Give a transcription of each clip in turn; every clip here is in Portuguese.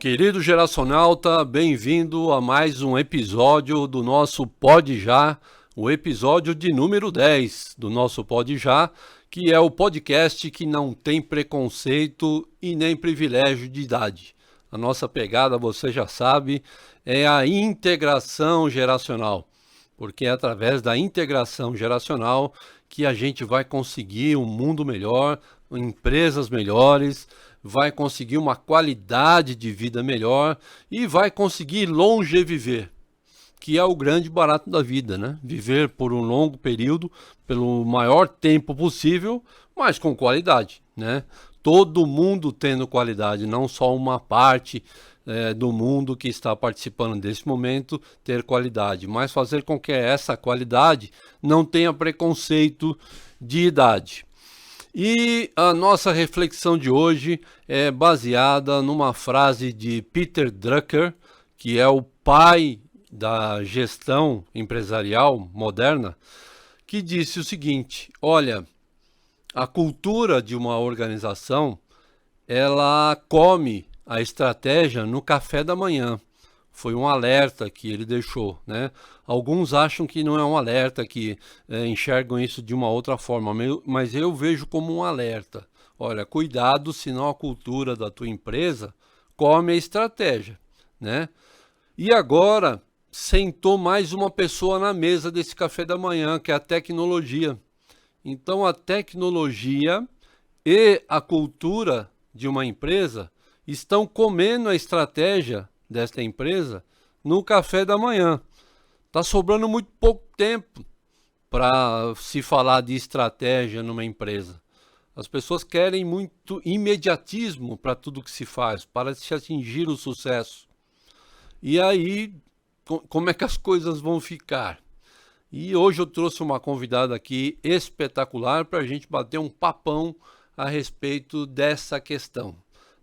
Querido Geracionalta, bem-vindo a mais um episódio do nosso Pode Já, o episódio de número 10 do nosso Pode Já, que é o podcast que não tem preconceito e nem privilégio de idade. A nossa pegada, você já sabe, é a integração geracional, porque é através da integração geracional que a gente vai conseguir um mundo melhor, empresas melhores, vai conseguir uma qualidade de vida melhor e vai conseguir longeviver, que é o grande barato da vida, né? Viver por um longo período, pelo maior tempo possível, mas com qualidade, né? Todo mundo tendo qualidade, não só uma parte do mundo que está participando desse momento ter qualidade, mas fazer com que essa qualidade não tenha preconceito de idade. E a nossa reflexão de hoje é baseada numa frase de Peter Drucker, que é o pai da gestão empresarial moderna, que disse o seguinte: olha, a cultura de uma organização, ela come a estratégia no café da manhã. Foi um alerta que ele deixou, né? Alguns acham que não é um alerta, que enxergam isso de uma outra forma, mas eu vejo como um alerta. Olha, cuidado, senão a cultura da tua empresa come a estratégia, né? E agora sentou mais uma pessoa na mesa desse café da manhã, que é a tecnologia. Então a tecnologia e a cultura de uma empresa estão comendo a estratégia desta empresa no café da manhã. Está sobrando muito pouco tempo para se falar de estratégia numa empresa. As pessoas querem muito imediatismo para tudo que se faz, para se atingir o sucesso. E aí, como é que as coisas vão ficar? E hoje eu trouxe uma convidada aqui espetacular para a gente bater um papão a respeito dessa questão.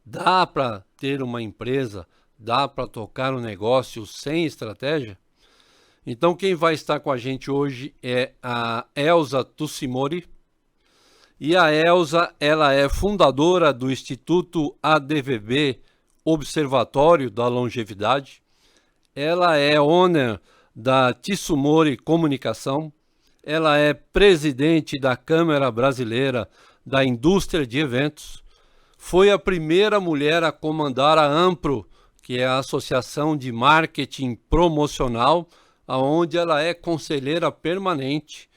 Dá para ter uma empresa, dá para tocar um negócio sem estratégia? Então quem vai estar com a gente hoje é a Elza Tussimori. E a Elza, ela é fundadora do Instituto ADVB, Observatório da Longevidade. Ela é owner da Tissumori Comunicação. Ela é presidente da Câmara Brasileira da Indústria de Eventos. Foi a primeira mulher a comandar a AMPRO, que é a Associação de Marketing Promocional, onde ela é conselheira permanente.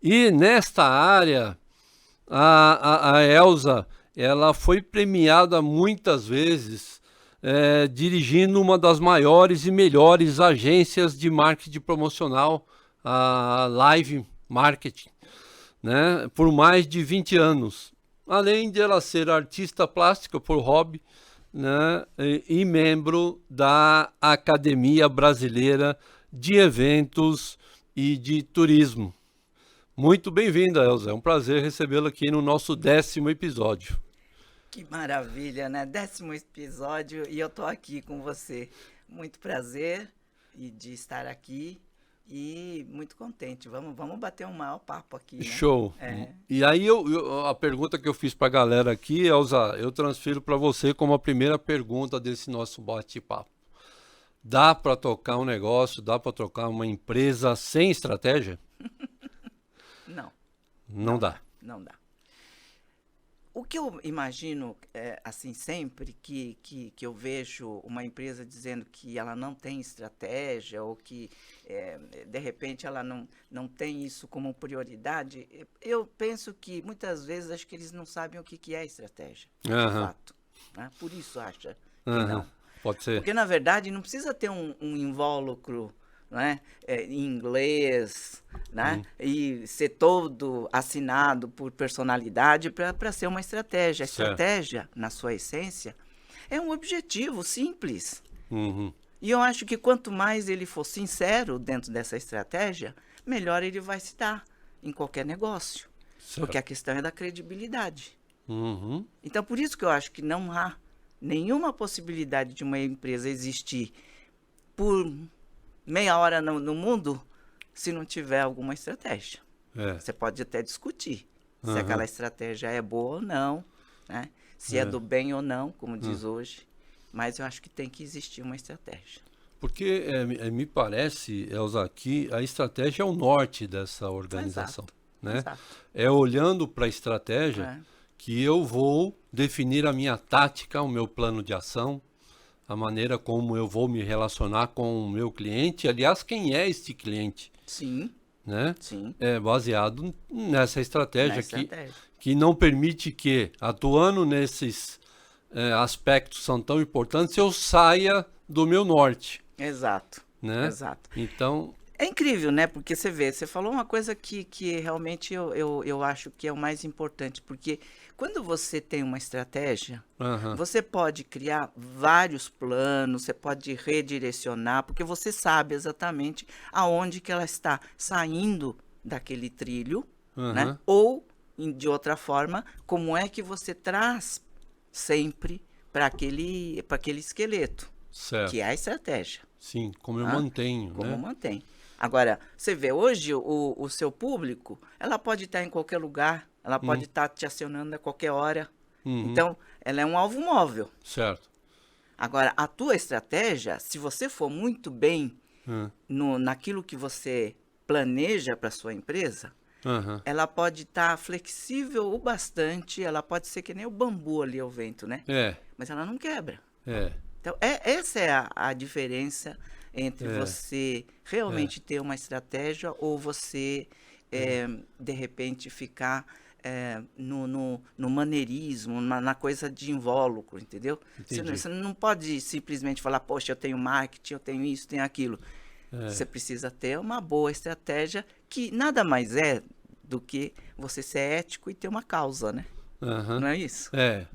E nesta área, a Elza, ela foi premiada muitas vezes, dirigindo uma das maiores e melhores agências de marketing promocional, a Live Marketing, né, por mais de 20 anos. Além de ela ser artista plástica por hobby, né, e membro da Academia Brasileira de Eventos e de Turismo. Muito bem-vinda, Elza. É um prazer recebê-la aqui no nosso 10º episódio. Que maravilha, né? 10º episódio e eu tô aqui com você. Muito prazer de estar aqui e muito contente. Vamos bater um maior papo aqui, né? Show. E aí a pergunta que eu fiz para a galera aqui, Elza, eu transfiro para você como a primeira pergunta desse nosso bate-papo. Dá para tocar um negócio, dá para tocar uma empresa sem estratégia? Não. Não dá. Não dá. O que eu imagino, assim, sempre que eu vejo uma empresa dizendo que ela não tem estratégia ou que, de repente, ela não tem isso como prioridade, eu penso que, muitas vezes, acho que eles não sabem o que é estratégia, de fato. Né? Por isso acha que não. Pode ser. Porque, na verdade, não precisa ter um invólucro, né, em inglês, né, e ser todo assinado por personalidade para ser uma estratégia. A estratégia, na sua essência, é um objetivo simples. E eu acho que quanto mais ele for sincero dentro dessa estratégia, melhor ele vai se dar em qualquer negócio. Porque a questão é da credibilidade. Então, por isso que eu acho que não há nenhuma possibilidade de uma empresa existir por meia hora no mundo se não tiver alguma estratégia. Você pode até discutir se aquela estratégia é boa ou não, né? Se é do bem ou não, como diz hoje. mas eu acho que tem que existir uma estratégia. Porque me parece, Elza, que a estratégia é o norte dessa organização, né? Exato. É olhando para a estratégia É. que eu vou definir a minha tática, o meu plano de ação, a maneira como eu vou me relacionar com o meu cliente. Aliás, quem é este cliente, Sim, né? sim. É baseado nessa estratégia, Na estratégia. que não permite que, atuando nesses aspectos que são tão importantes, eu saia do meu norte, Exato, né? exato. Então, É incrível, né? Porque você vê, você falou uma coisa que realmente eu acho que é o mais importante, porque quando você tem uma estratégia, aham, você pode criar vários planos, você pode redirecionar, porque você sabe exatamente aonde que ela está saindo daquele trilho, né? aham, Ou, de outra forma, como é que você traz sempre para aquele esqueleto, que certo. é a estratégia. Sim, como eu Hã? mantenho, Como né? mantém. Agora, você vê, hoje o seu público, ela pode estar em qualquer lugar, ela pode Hum, estar te acionando a qualquer hora. uhum, Então, ela é um alvo móvel. certo. Agora, a tua estratégia, se você for muito bem Hã, naquilo que você planeja para sua empresa, aham, ela pode estar flexível o bastante, ela pode ser que nem o bambu ali ao vento, né? é, Mas ela não quebra. é, Então, essa é a diferença entre é, você é, realmente ter uma estratégia ou você, é, de repente, ficar no maneirismo, na coisa de invólucro, entendeu? entendi. Você não pode simplesmente falar, poxa, eu tenho marketing, eu tenho isso, tenho aquilo. É, Você precisa ter uma boa estratégia que nada mais é do que você ser ético e ter uma causa, né? aham, Não é isso? é.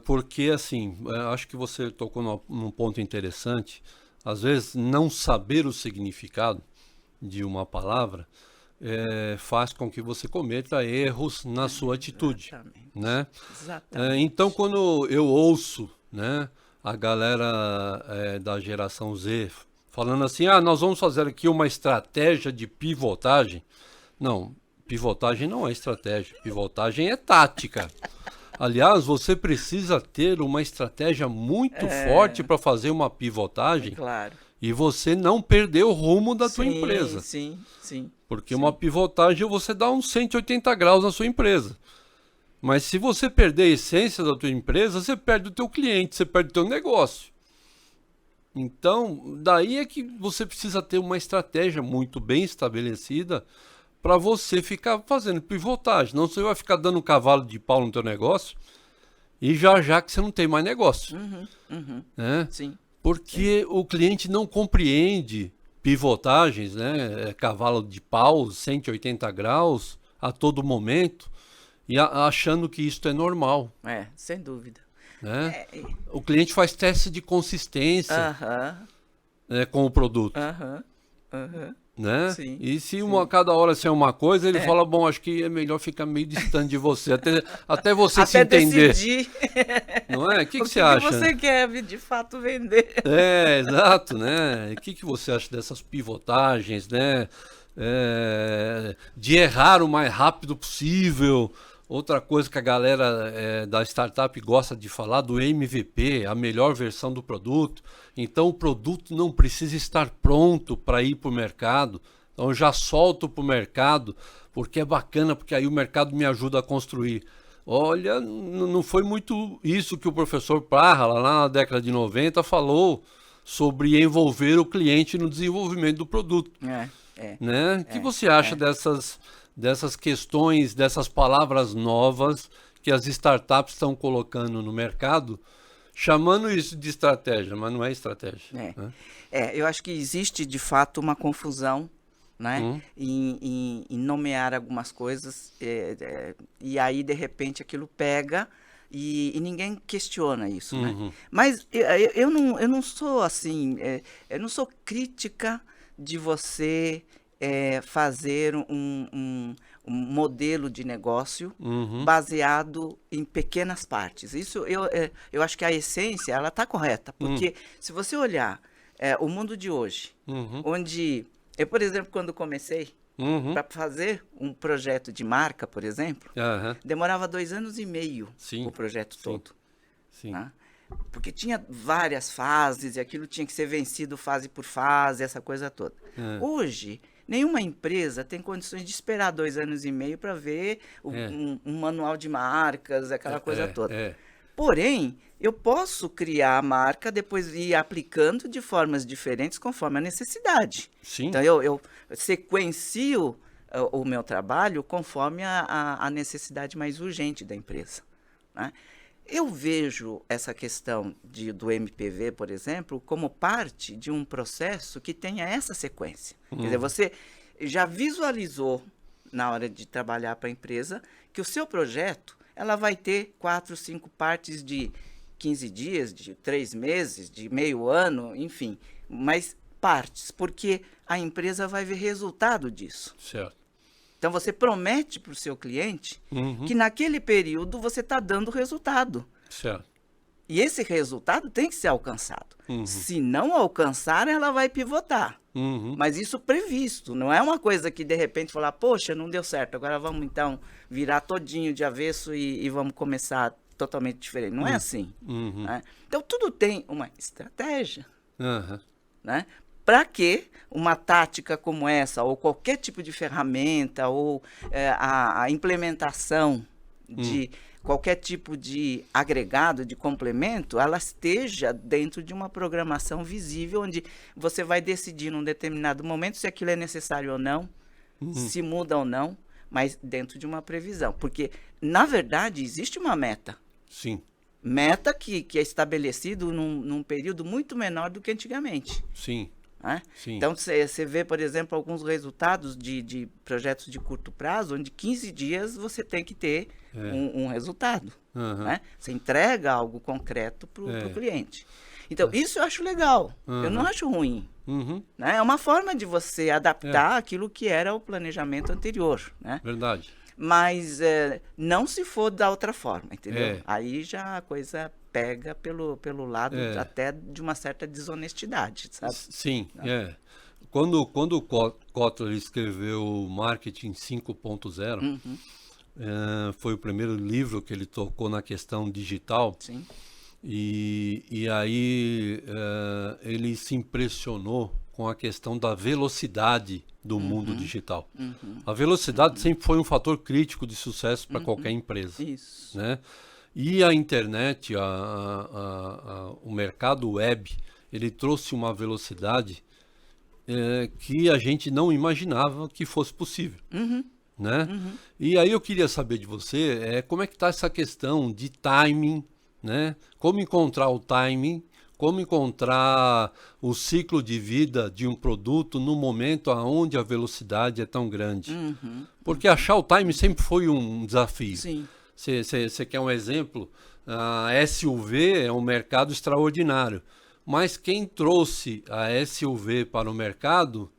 Porque, assim, acho que você tocou num ponto interessante. Às vezes, não saber o significado de uma palavra faz com que você cometa erros na sua atitude, Exatamente. né? Então, Exatamente. quando eu ouço, né, a galera da geração Z falando assim, nós vamos fazer aqui uma estratégia de pivotagem. Não, pivotagem não é estratégia, pivotagem é tática. Aliás, você precisa ter uma estratégia muito forte É, para fazer uma é pivotagem claro. e você não perder o rumo da tua Sim, empresa. sim, sim, Porque uma sim. pivotagem você dá uns 180 graus na sua empresa. Mas se você perder a essência da tua empresa, você perde o teu cliente, você perde o teu negócio. Então, daí é que você precisa ter uma estratégia muito bem estabelecida para você ficar fazendo pivotagem. Não você vai ficar dando um cavalo de pau no teu negócio e já que você não tem mais negócio, Uhum, uhum. né? Sim, sim. Porque o cliente não compreende pivotagens, né? Cavalo de pau, 180 graus a todo momento e achando que isso é normal, É, sem dúvida. né? É, O cliente faz teste de consistência, aham, né, com o produto, aham, aham. né? Sim, E se sim. cada hora ser uma coisa, ele É. fala, bom, acho que é melhor ficar meio distante de você, até você se Até entender, decidir não é? O que o que você que acha? você quer de fato vender. Exato, né? O que você acha dessas pivotagens, né? De errar o mais rápido possível. Outra coisa que a galera da startup gosta de falar do MVP, a melhor versão do produto. Então o produto não precisa estar pronto para ir para o mercado. Então eu já solto para o mercado porque é bacana, porque aí o mercado me ajuda a construir. Olha, não foi muito isso que o professor Parra, lá na década de 90, falou sobre envolver o cliente no desenvolvimento do produto, É, é, né? O que é, você acha é. dessas questões, dessas palavras novas que as startups estão colocando no mercado, chamando isso de estratégia, mas não é estratégia, É. né? Eu acho que existe de fato uma confusão, né, Hum, em nomear algumas coisas, e aí de repente aquilo pega e ninguém questiona isso, né? uhum, Mas eu não sou assim, eu não sou crítica de você fazer um modelo de negócio uhum, baseado em pequenas partes. Isso eu acho que a essência ela está correta, uhum, porque se você olhar o mundo de hoje, uhum, onde eu, por exemplo, quando comecei uhum, para fazer um projeto de marca, por exemplo, aham, demorava 2 anos e meio sim, o projeto sim, todo, sim, né? Porque tinha várias fases e aquilo tinha que ser vencido fase por fase, essa coisa toda. Hoje, nenhuma empresa tem condições de esperar 2 anos e meio para ver um manual de marcas, aquela coisa toda. Porém, eu posso criar a marca, depois ir aplicando de formas diferentes conforme a necessidade. Sim. Então, eu sequencio o meu trabalho conforme a necessidade mais urgente da empresa, né? Eu vejo essa questão do MPV, por exemplo, como parte de um processo que tenha essa sequência. Quer dizer, você já visualizou, na hora de trabalhar para a empresa, que o seu projeto ela vai ter 4, 5 partes de 15 dias, de 3 meses, de meio ano, enfim, mas partes, porque a empresa vai ver resultado disso. Certo. Então, você promete para o seu cliente que naquele período você está dando resultado. Certo. E esse resultado tem que ser alcançado. Se não alcançar, ela vai pivotar. Mas isso previsto, não é uma coisa que de repente falar, poxa, não deu certo, agora vamos então virar todinho de avesso e vamos começar totalmente diferente. Não é assim. Né? Então, tudo tem uma estratégia. Né? Para que uma tática como essa, ou qualquer tipo de ferramenta, ou a implementação de qualquer tipo de agregado, de complemento, ela esteja dentro de uma programação visível, onde você vai decidir num determinado momento se aquilo é necessário ou não, se muda ou não, mas dentro de uma previsão. Porque, na verdade, existe uma meta. Sim. Meta que é estabelecido num período muito menor do que antigamente. Sim. Né? Sim. Então, você vê, por exemplo, alguns resultados de projetos de curto prazo, onde 15 dias você tem que ter um resultado. Né? Você entrega algo concreto para o cliente. Então, isso eu acho legal. Eu não acho ruim. Né? É uma forma de você adaptar aquilo que era o planejamento anterior. Né? Verdade. Mas não se for da outra forma, entendeu? Aí já a coisa pega pelo lado até de uma certa desonestidade, sabe? Sim, Quando o Kotler escreveu Marketing 5.0, foi o primeiro livro que ele tocou na questão digital. Sim. E aí ele se impressionou com a questão da velocidade do mundo digital. A velocidade sempre foi um fator crítico de sucesso para qualquer empresa. Isso. Né? E a internet, o mercado web, ele trouxe uma velocidade que a gente não imaginava que fosse possível. Né? E aí eu queria saber de você como é que está essa questão de timing, né? Como encontrar o timing, como encontrar o ciclo de vida de um produto no momento onde a velocidade é tão grande. Porque achar o timing sempre foi um desafio. Sim. Você quer um exemplo? A SUV é um mercado extraordinário, mas quem trouxe a SUV para o mercado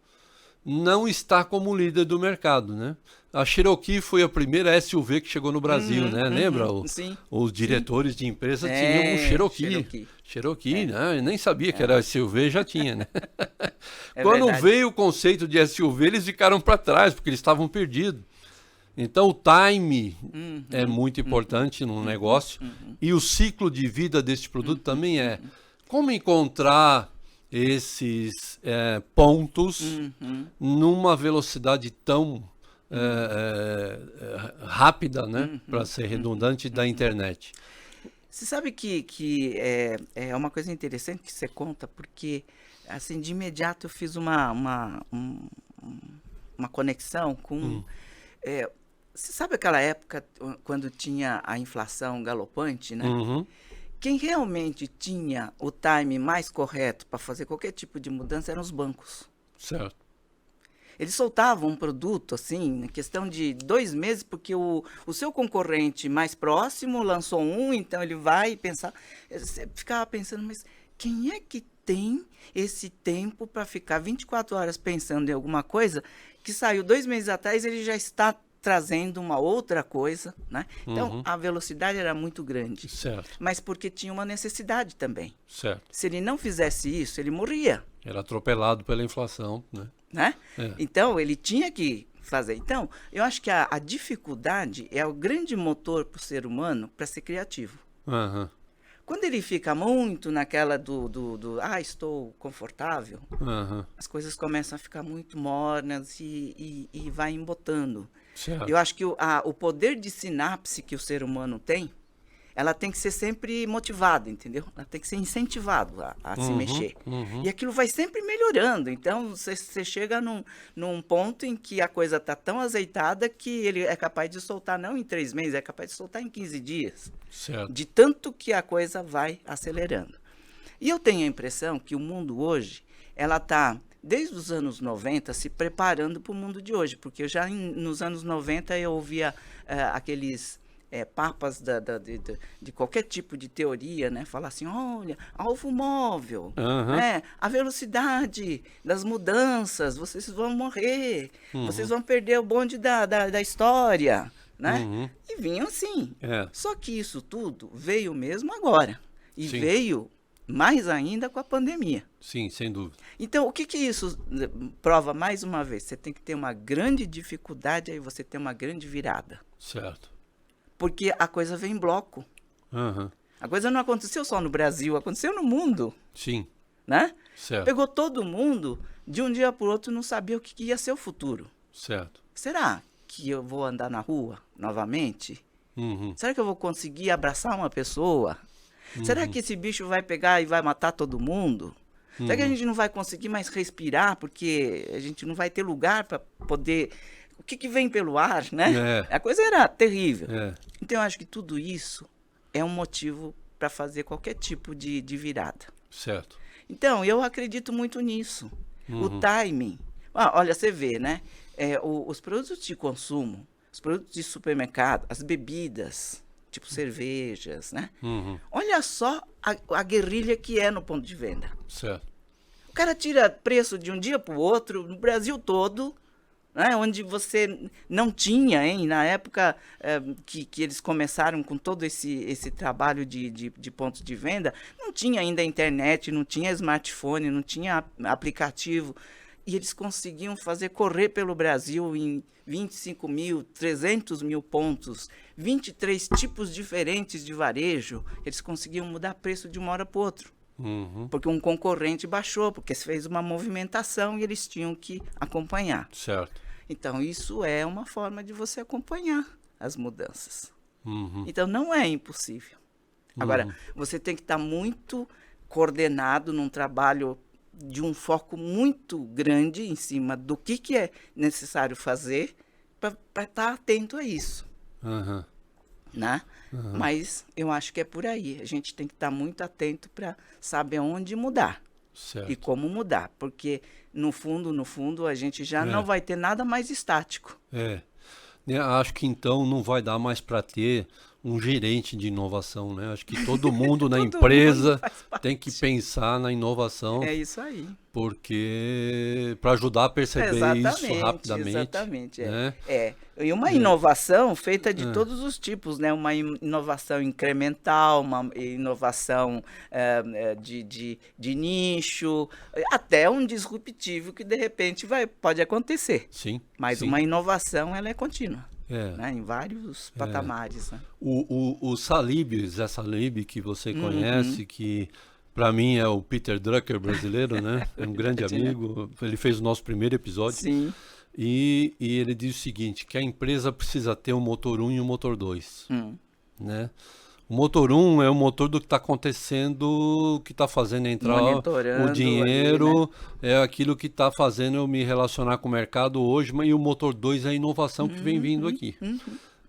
não está como líder do mercado, né? A Cherokee foi a primeira SUV que chegou no Brasil, né? Lembra? Os diretores de empresa tinham um Cherokee, né? Eu nem sabia que era SUV, já tinha, né? Quando veio o conceito de SUV, eles ficaram para trás, porque eles estavam perdidos. Então, o time é muito importante no negócio e o ciclo de vida desse produto também é. Como encontrar esses pontos numa velocidade tão rápida, né, para ser redundante, da internet? Você sabe que é uma coisa interessante que você conta, porque assim, de imediato eu fiz uma conexão com... você sabe aquela época quando tinha a inflação galopante, né? Quem realmente tinha o time mais correto para fazer qualquer tipo de mudança eram os bancos. Certo. Eles soltavam um produto, assim, na questão de 2 meses, porque o seu concorrente mais próximo lançou então ele vai pensar... Você ficava pensando, mas quem é que tem esse tempo para ficar 24 horas pensando em alguma coisa que saiu 2 meses atrás, ele já está trazendo uma outra coisa, né? Então, a velocidade era muito grande. Certo. Mas porque tinha uma necessidade também. Certo. Se ele não fizesse isso, ele morria. Era atropelado pela inflação, né? Então, ele tinha que fazer. Então, eu acho que a dificuldade é o grande motor para o ser humano para ser criativo. Quando ele fica muito naquela estou confortável, Aham. as coisas começam a ficar muito mornas e vai embotando. Certo. Eu acho que o poder de sinapse que o ser humano tem, ela tem que ser sempre motivada, entendeu? Ela tem que ser incentivada a se mexer. E aquilo vai sempre melhorando. Então, você chega num ponto em que a coisa está tão azeitada que ele é capaz de soltar não em 3 meses, é capaz de soltar em 15 dias. Certo. De tanto que a coisa vai acelerando. E eu tenho a impressão que o mundo hoje, ela está, desde os anos 90, se preparando para o mundo de hoje. Porque nos anos 90 eu ouvia aqueles papas de qualquer tipo de teoria, né? Falar assim, olha, alvo móvel, né? A velocidade das mudanças, vocês vão morrer, vocês vão perder o bonde da história, né? E vinham assim. Só que isso tudo veio mesmo agora. E Sim. veio mais ainda com a pandemia. Sim, sem dúvida. Então, o que isso prova mais uma vez? Você tem que ter uma grande dificuldade, aí você tem uma grande virada. Certo. Porque a coisa vem em bloco. A coisa não aconteceu só no Brasil, aconteceu no mundo. Sim. Né? Certo. Pegou todo mundo, de um dia para o outro não sabia o que ia ser o futuro. Certo. Será que eu vou andar na rua novamente? Será que eu vou conseguir abraçar uma pessoa? Será que esse bicho vai pegar e vai matar todo mundo? Será que a gente não vai conseguir mais respirar porque a gente não vai ter lugar para poder... O que vem pelo ar, né? A coisa era terrível. Então, eu acho que tudo isso é um motivo para fazer qualquer tipo de virada. Certo. Então, eu acredito muito nisso. O timing. Olha, você vê, né? Os produtos de consumo, os produtos de supermercado, as bebidas, tipo cervejas, né? Olha só a guerrilha que é no ponto de venda. Certo. O cara tira preço de um dia para o outro, no Brasil todo... Né, onde você não tinha, hein, na época que eles começaram com todo esse trabalho de pontos de venda, não tinha ainda internet, não tinha smartphone, não tinha aplicativo. E eles conseguiam fazer correr pelo Brasil em 25 mil, 300 mil pontos, 23 tipos diferentes de varejo. Eles conseguiam mudar preço de uma hora para outra. Porque um concorrente baixou, porque se fez uma movimentação e eles tinham que acompanhar. Certo. Então, isso é uma forma de você acompanhar as mudanças. Então, não é impossível. Agora, você tem que estar muito coordenado num trabalho de um foco muito grande em cima do que é necessário fazer para estar atento a isso. Né? Mas eu acho que é por aí. A gente tem que estar muito atento para saber onde mudar. Certo. E como mudar. Porque, no fundo, a gente já não vai ter nada mais estático. Acho que então não vai dar mais para ter um gerente de inovação, né? Acho que todo mundo na empresa tem que pensar na inovação. É isso aí. Porque para ajudar a perceber isso rapidamente. Exatamente. Né? E uma inovação feita de todos os tipos, né? Uma inovação incremental, uma inovação de nicho, até um disruptivo que de repente pode acontecer. Sim. Mas sim. uma inovação ela é contínua. Né? Em vários patamares. Né? O Salib, Zé Salib, que você conhece, que para mim é o Peter Drucker brasileiro, né? É um grande amigo. Ele fez o nosso primeiro episódio. Sim. E ele diz o seguinte, que a empresa precisa ter um motor 1 e um motor 2. Né? O motor 1 é o motor do que está acontecendo, que está fazendo entrar o dinheiro, ali, né? É aquilo que está fazendo eu me relacionar com o mercado hoje, e o motor 2 é a inovação que vem vindo aqui.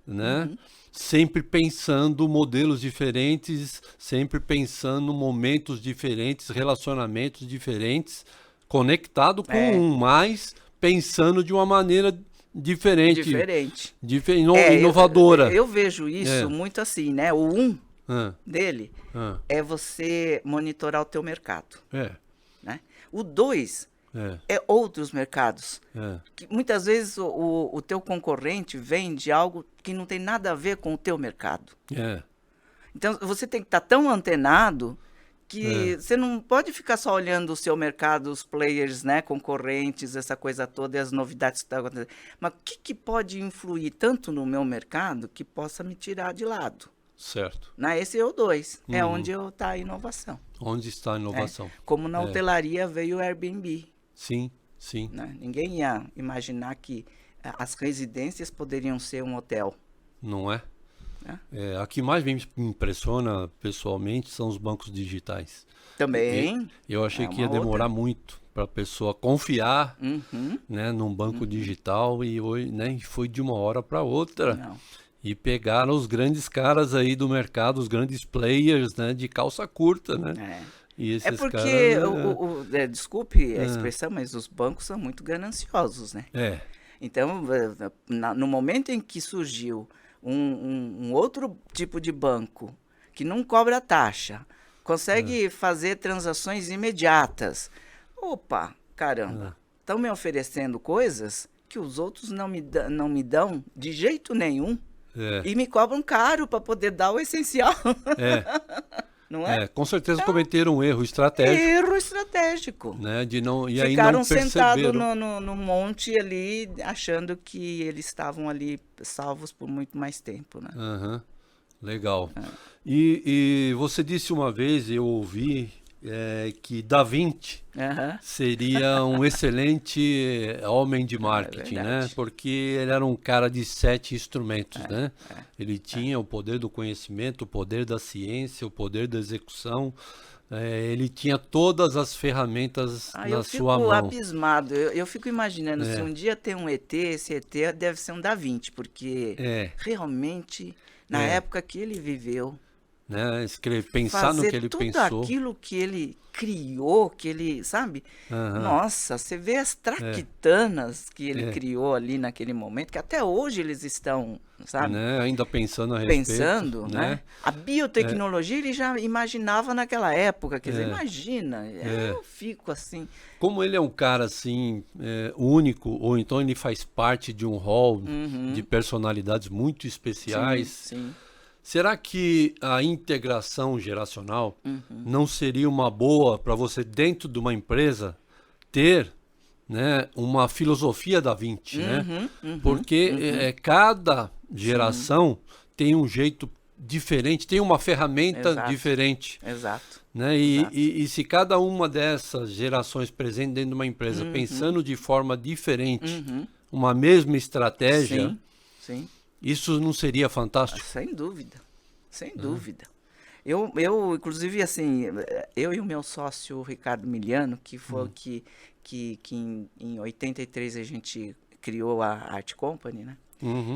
Né? Sempre pensando modelos diferentes, sempre pensando momentos diferentes, relacionamentos diferentes, conectado com mas pensando de uma maneira diferente. Inovadora. Eu vejo isso muito assim, né? O dele é você monitorar o teu mercado. Né? O 2 é outros mercados. Que muitas vezes o teu concorrente vende algo que não tem nada a ver com o teu mercado. Então, você tem que estar tão antenado que você não pode ficar só olhando o seu mercado, os players, né, concorrentes, essa coisa toda e as novidades que estão acontecendo. Mas o que pode influir tanto no meu mercado que possa me tirar de lado? Certo. Esse é o 2, é onde está a inovação. Onde está a inovação? Como na hotelaria veio o Airbnb. Sim, sim. Né? Ninguém ia imaginar que as residências poderiam ser um hotel. Não é? A que mais me impressiona pessoalmente são os bancos digitais. Também. Eu achei que ia demorar muito para a pessoa confiar, Uhum. né, num banco digital e hoje, né, foi de uma hora para outra. Não. E pegaram os grandes caras aí do mercado, os grandes players, né, de calça curta, né? E esses porque, caras, desculpe a expressão, mas os bancos são muito gananciosos, né? Então, no momento em que surgiu um outro tipo de banco que não cobra taxa, consegue fazer transações imediatas. Opa, caramba, estão me oferecendo coisas que os outros não me dão de jeito nenhum e me cobram caro para poder dar o essencial. Não é? Com certeza cometeram um erro estratégico. Erro estratégico. Né, de não, e Ficaram aí não sentados no monte ali, achando que eles estavam ali salvos por muito mais tempo. Né? Legal. E você disse uma vez, eu ouvi, que Da Vinci seria um excelente homem de marketing, né? Porque ele era um cara de 7 instrumentos, né? Ele tinha o poder do conhecimento, o poder da ciência, o poder da execução. Ele tinha todas as ferramentas na sua mão. Eu fico abismado. Eu fico imaginando, se um dia tem um ET, esse ET deve ser um Da Vinci, porque realmente, na época que ele viveu, né, pensar no que ele pensou. Tudo aquilo que ele criou, que ele, sabe? Nossa, você vê as traquitanas que ele criou ali naquele momento, que até hoje eles estão, sabe? Né? Ainda pensando a respeito. Pensando, né? A biotecnologia ele já imaginava naquela época, quer dizer, imagina, eu fico assim. Como ele é um cara assim, único, ou então ele faz parte de um hall de personalidades muito especiais. Sim. Será que a integração geracional não seria uma boa para você, dentro de uma empresa, ter, né, uma filosofia Da Vinci, né? Porque cada geração tem um jeito diferente, tem uma ferramenta diferente. Exato. Né? E se cada uma dessas gerações presentes dentro de uma empresa pensando de forma diferente, uma mesma estratégia... Sim. Isso não seria fantástico? Sem dúvida, sem dúvida. Eu, inclusive, assim, eu e o meu sócio Ricardo Miliano, que foi que em 83 a gente criou a Art Company, né?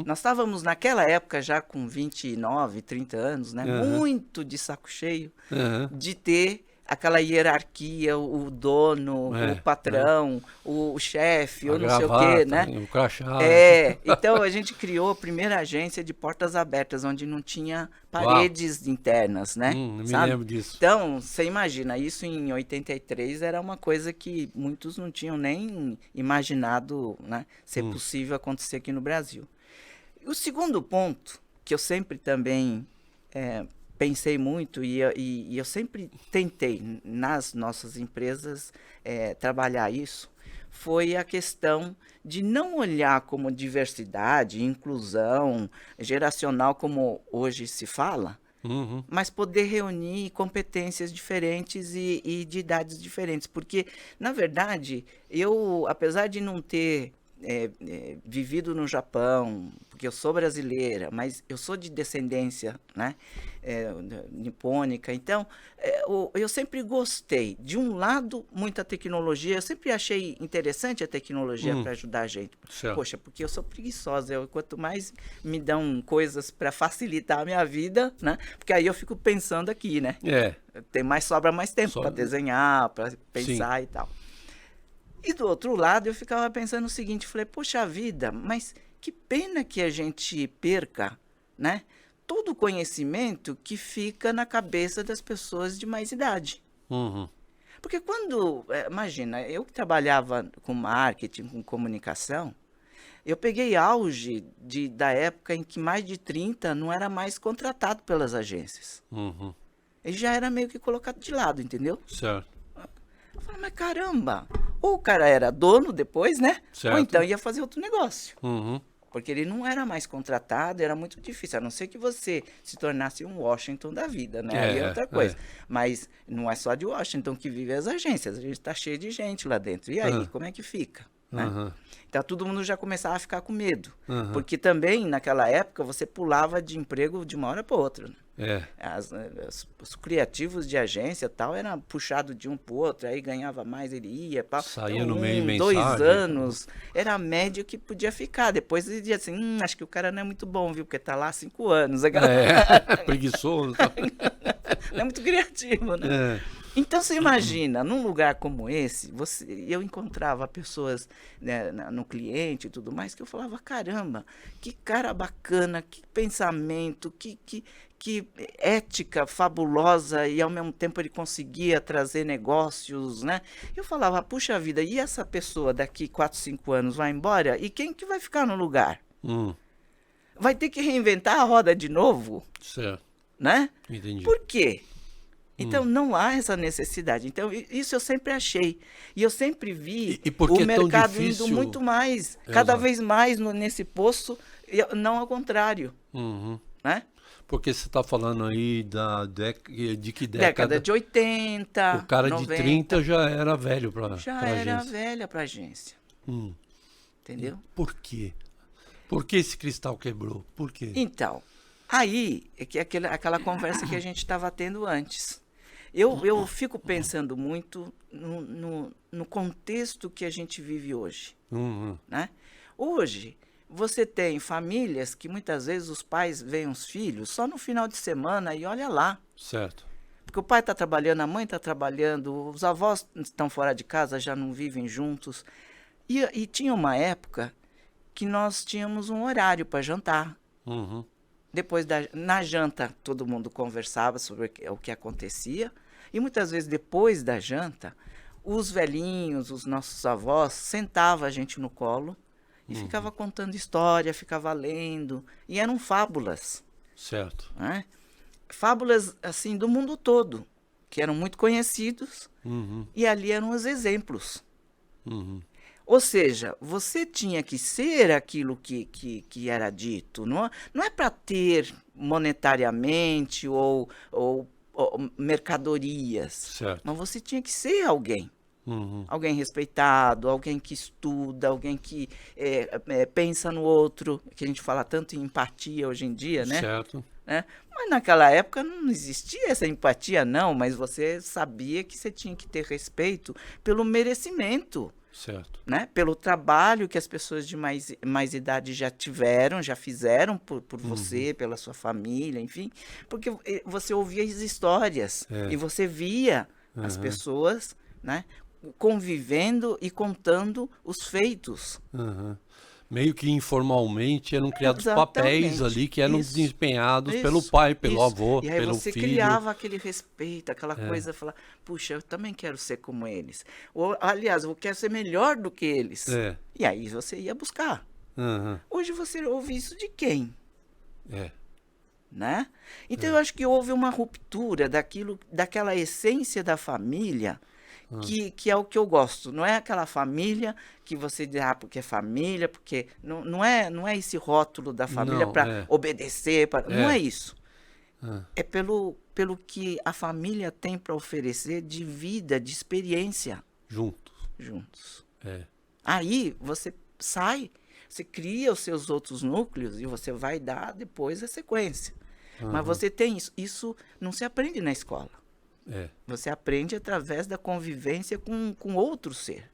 Nós estávamos naquela época já com 29, 30 anos, né? Muito de saco cheio de ter aquela hierarquia, o dono, o patrão, o chefe, ou não sei o quê, né? O crachá. Então a gente criou a primeira agência de portas abertas, onde não tinha paredes internas, né? Me sabe? lembro disso. Então, você imagina, isso em 83 era uma coisa que muitos não tinham nem imaginado, né, ser possível acontecer aqui no Brasil. O segundo ponto, que eu sempre também pensei muito e eu sempre tentei nas nossas empresas trabalhar isso, foi a questão de não olhar como diversidade, inclusão geracional como hoje se fala, mas poder reunir competências diferentes e de idades diferentes. Porque, na verdade, eu, apesar de não ter vivido no Japão, porque eu sou brasileira, mas eu sou de descendência, né, nipônica, então eu sempre gostei, de um lado, muita tecnologia, eu sempre achei interessante a tecnologia para ajudar a gente. Certo. Poxa, porque eu sou preguiçosa, quanto mais me dão coisas para facilitar a minha vida, né, porque aí eu fico pensando aqui, né, sobra mais tempo para desenhar, para pensar e tal. E do outro lado, eu ficava pensando o seguinte, falei, poxa vida, mas que pena que a gente perca, né, todo o conhecimento que fica na cabeça das pessoas de mais idade. Porque quando, imagina, eu que trabalhava com marketing, com comunicação, eu peguei auge da época em que mais de 30 não era mais contratado pelas agências. Ele já era meio que colocado de lado, entendeu? Certo. Eu falei, mas caramba, ou o cara era dono depois, né? Certo. Ou então ia fazer outro negócio. Porque ele não era mais contratado, era muito difícil, a não ser que você se tornasse um Washington da vida, né? Aí é outra coisa. Mas não é só de Washington que vive as agências, a gente está cheio de gente lá dentro. E aí, como é que fica? Né? Então todo mundo já começava a ficar com medo. Porque também, naquela época, você pulava de emprego de uma hora para outra. Né? Os criativos de agência e tal era puxado de um para o outro, aí ganhava mais, ele ia. Saía no meio mensagem. 2 anos, era a média que podia ficar. Depois ele dizia assim, acho que o cara não é muito bom, viu? Porque tá lá há 5 anos. Preguiçoso. Não é muito criativo, né? Então você imagina, num lugar como esse, eu encontrava pessoas, né, no cliente e tudo mais, que eu falava, caramba, que cara bacana, que pensamento, que ética fabulosa, e ao mesmo tempo ele conseguia trazer negócios, né? Eu falava, puxa vida, e essa pessoa daqui 4, 5 anos vai embora? E quem que vai ficar no lugar? Vai ter que reinventar a roda de novo? Certo. Né? Entendi. Por quê? Então, não há essa necessidade. Então, isso eu sempre achei. E eu sempre vi o mercado indo muito mais, cada vez mais nesse poço, não ao contrário. Né? Porque você está falando aí de que década? Década de 80, o cara 90. de 30 já era velho para agência. Já era velha para agência. Entendeu? E por quê? Por que esse cristal quebrou? Por quê? Então, aí é que aquela conversa que a gente estava tendo antes. Eu fico pensando muito no contexto que a gente vive hoje. Né? Hoje, você tem famílias que muitas vezes os pais veem os filhos só no final de semana e olha lá. Certo. Porque o pai está trabalhando, a mãe está trabalhando, os avós estão fora de casa, já não vivem juntos. E tinha uma época que nós tínhamos um horário para jantar. Depois na janta, todo mundo conversava sobre o que acontecia. E muitas vezes, depois da janta, os velhinhos, os nossos avós, sentavam a gente no colo e ficava contando história, ficava lendo. E eram fábulas. Certo. Né? Fábulas, assim, do mundo todo, que eram muito conhecidos. E ali eram os exemplos. Ou seja, você tinha que ser aquilo que era dito. Não é para ter monetariamente ou mercadorias. Certo. Mas você tinha que ser alguém. Alguém respeitado, alguém que estuda, alguém que pensa no outro, que a gente fala tanto em empatia hoje em dia, né? Certo. Né? Mas naquela época não existia essa empatia, não, mas você sabia que você tinha que ter respeito pelo merecimento. Certo. Né? Pelo trabalho que as pessoas de mais idade já tiveram, já fizeram por você, pela sua família, enfim. Porque você ouvia as histórias e você via as pessoas, né, convivendo e contando os feitos. Meio que informalmente eram criados Exatamente. Papéis ali que eram desempenhados pelo pai, pelo avô, e aí pelo você filho. criava aquele respeito, aquela coisa, falar, puxa, eu também quero ser como eles. Ou, aliás, eu quero ser melhor do que eles. E aí você ia buscar. Hoje você ouve isso de quem? Né? Então eu acho que houve uma ruptura daquela essência da família, que é o que eu gosto. Não é aquela família que você diz, porque é família, porque não é esse rótulo da família para obedecer, não é isso. É pelo que a família tem para oferecer de vida, de experiência. Juntos. Aí você sai, você cria os seus outros núcleos e você vai dar depois a sequência. Mas você tem isso. Isso não se aprende na escola. Você aprende através da convivência com outro ser.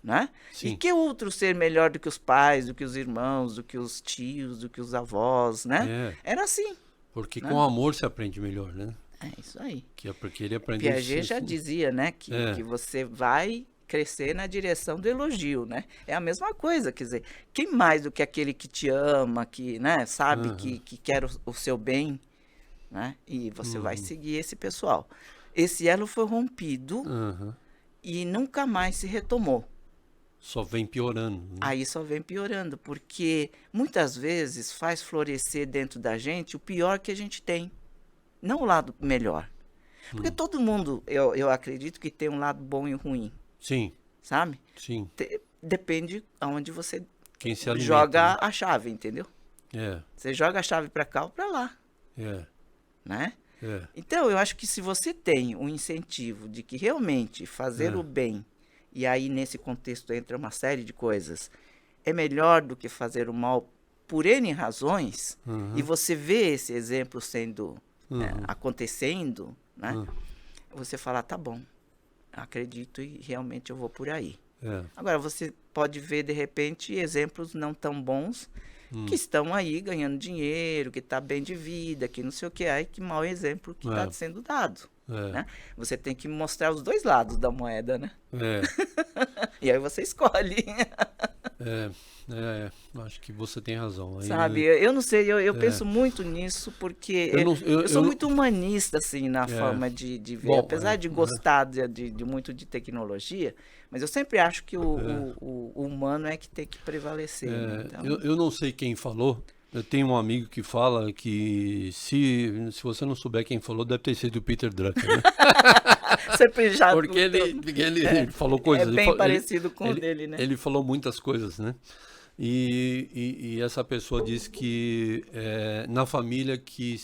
Né? E que outro ser melhor do que os pais, do que os irmãos, do que os tios, do que os avós, né? Era assim. Porque com amor se aprende melhor, né? É isso aí. Porque ele aprendeu... Piaget já dizia, né? Que você vai crescer na direção do elogio, né? É a mesma coisa, quer dizer, quem mais do que aquele que te ama, que, né, sabe que quer o seu bem, né? E você vai seguir esse pessoal. Esse elo foi rompido e nunca mais se retomou. Só vem piorando. Né? Aí só vem piorando, porque muitas vezes faz florescer dentro da gente o pior que a gente tem, não o lado melhor. Porque todo mundo, eu acredito que tem um lado bom e ruim. Sim. Sabe? Sim. Depende aonde você quem se alimenta, joga né? a chave, entendeu? É, Você joga a chave para cá ou para lá, é, né? é, Então, eu acho que se você tem um incentivo de que realmente fazer É. o bem, e aí nesse contexto entra uma série de coisas, é melhor do que fazer o mal por N razões, e você vê esse exemplo sendo acontecendo, né? Você fala, tá bom, acredito e realmente eu vou por aí. é. Agora, você pode ver, de repente, exemplos não tão bons que estão aí ganhando dinheiro, que está bem de vida, que não sei o que. Aí, que mau exemplo que está sendo dado. É. Né? Você tem que mostrar os dois lados da moeda, né? É, E aí você escolhe. acho que você tem razão. Aí, Sabe? Eu não sei, eu penso muito nisso porque Eu não- eu sou não- muito humanista, assim, na forma de ver. Bom, Apesar de gostar de muito de tecnologia, mas eu sempre acho que o humano é que tem que prevalecer. Né? Então, eu não sei quem falou. Eu tenho um amigo que fala que se você não souber quem falou, deve ter sido o Peter Drucker, né? sempre já Porque ele falou coisas. é ele bem fa- parecido com o ele- dele, né? Ele falou muitas coisas, né? E essa pessoa disse que é na família que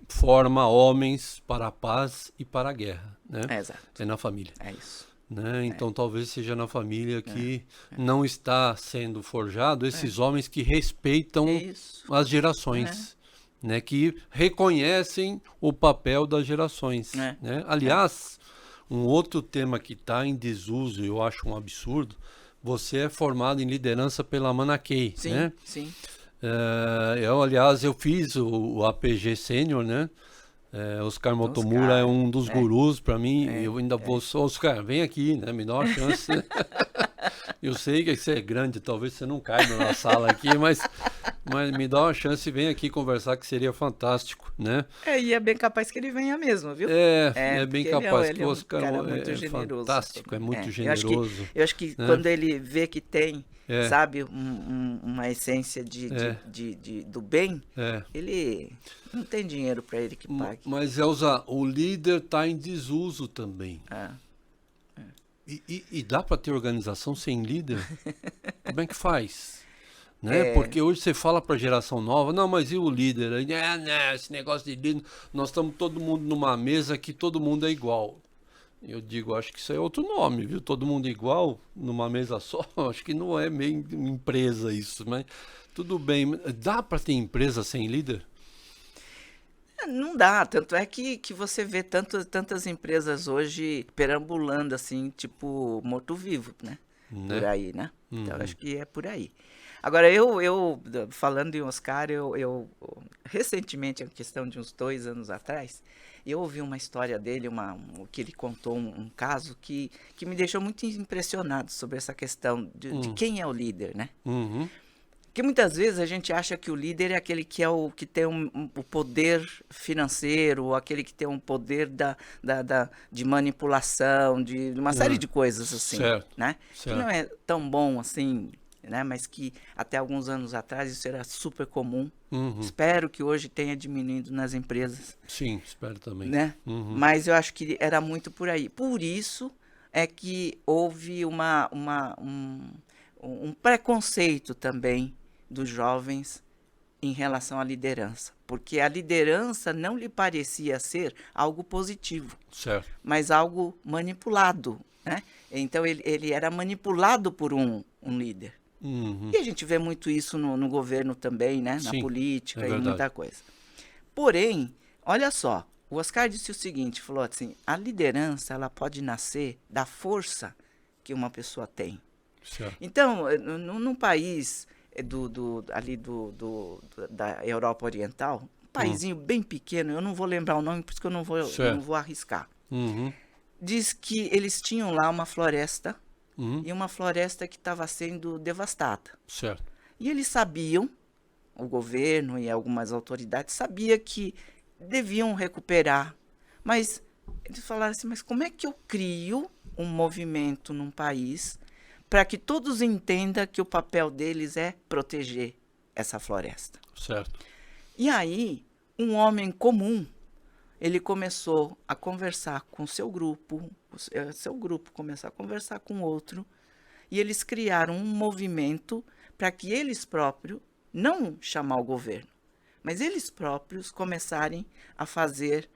forma homens para a paz e para a guerra, né? Exato. É na família. É isso. Né? Então talvez seja na família que não está sendo forjado esses homens que respeitam Isso. as gerações, né? Que reconhecem o papel das gerações. É. Né? Aliás, um outro tema que está em desuso, eu acho um absurdo, você é formado em liderança pela Manaquei, Sim, né? sim. Aliás, eu fiz o APG Sênior, né? Oscar Motomura Oscar, é um dos gurus para mim. Eu ainda vou. Oscar, vem aqui, né? Me dá uma chance. Eu sei que você é grande, talvez você não caiba na sala aqui, mas me dá uma chance e vem aqui conversar, que seria fantástico, né? E é bem capaz que ele venha mesmo, viu? É bem porque capaz ele que é o um Oscar cara muito é generoso. fantástico, é muito Eu generoso. acho que né? quando ele vê que tem, É. sabe, uma essência do bem, É. ele não tem dinheiro para ele que pague. Mas, Elza, o líder está em desuso também. É. E dá para ter organização sem líder? Como é que faz? Né? Porque hoje você fala para a geração nova, não, mas e o líder? Não, esse negócio de líder, nós estamos todo mundo numa mesa que todo mundo é igual. Eu digo, acho que isso é outro nome, viu? Todo mundo igual, numa mesa só, acho que não é meio empresa isso, mas tudo bem. Dá para ter empresa sem líder? Não dá, tanto é que você vê tantas empresas hoje perambulando assim, tipo morto-vivo, né? Por aí, né? Então, acho que é por aí. Agora, eu falando em Oscar, eu recentemente, em questão de uns 2 anos atrás, eu ouvi uma história dele, que ele contou um caso que me deixou muito impressionado sobre essa questão de quem é o líder, né? Uhum. Porque muitas vezes a gente acha que o líder é aquele que que tem o poder financeiro, ou aquele que tem um poder de manipulação, de uma série de coisas assim, Certo, né? certo. Que não é tão bom assim, né? Mas que até alguns anos atrás isso era super comum. Espero que hoje tenha diminuído nas empresas, Sim, espero também. né? Mas eu acho que era muito por aí. Por isso é que houve um preconceito também dos jovens em relação à liderança, porque a liderança não lhe parecia ser algo positivo, Certo. mas algo manipulado, né? Então ele era manipulado por um líder. Uhum. E a gente vê muito isso no governo também, né? Na Sim, política é e verdade. muita coisa. Porém, olha só, o Oscar disse o seguinte, falou assim, a liderança ela pode nascer da força que uma pessoa tem. Certo. Então, num país da Europa Oriental, um paizinho bem pequeno, eu não vou lembrar o nome, por isso que eu não vou arriscar. Uhum. Diz que eles tinham lá uma floresta, Uhum. e uma floresta que estava sendo devastada. Certo. E eles sabiam, o governo e algumas autoridades sabiam que deviam recuperar. Mas eles falaram assim, mas como é que eu crio um movimento num país para que todos entendam que o papel deles é proteger essa floresta? Certo. E aí, um homem comum, ele começou a conversar com seu grupo começou a conversar com outro, e eles criaram um movimento para que eles próprios, não chamar o governo, mas eles próprios começarem a fazer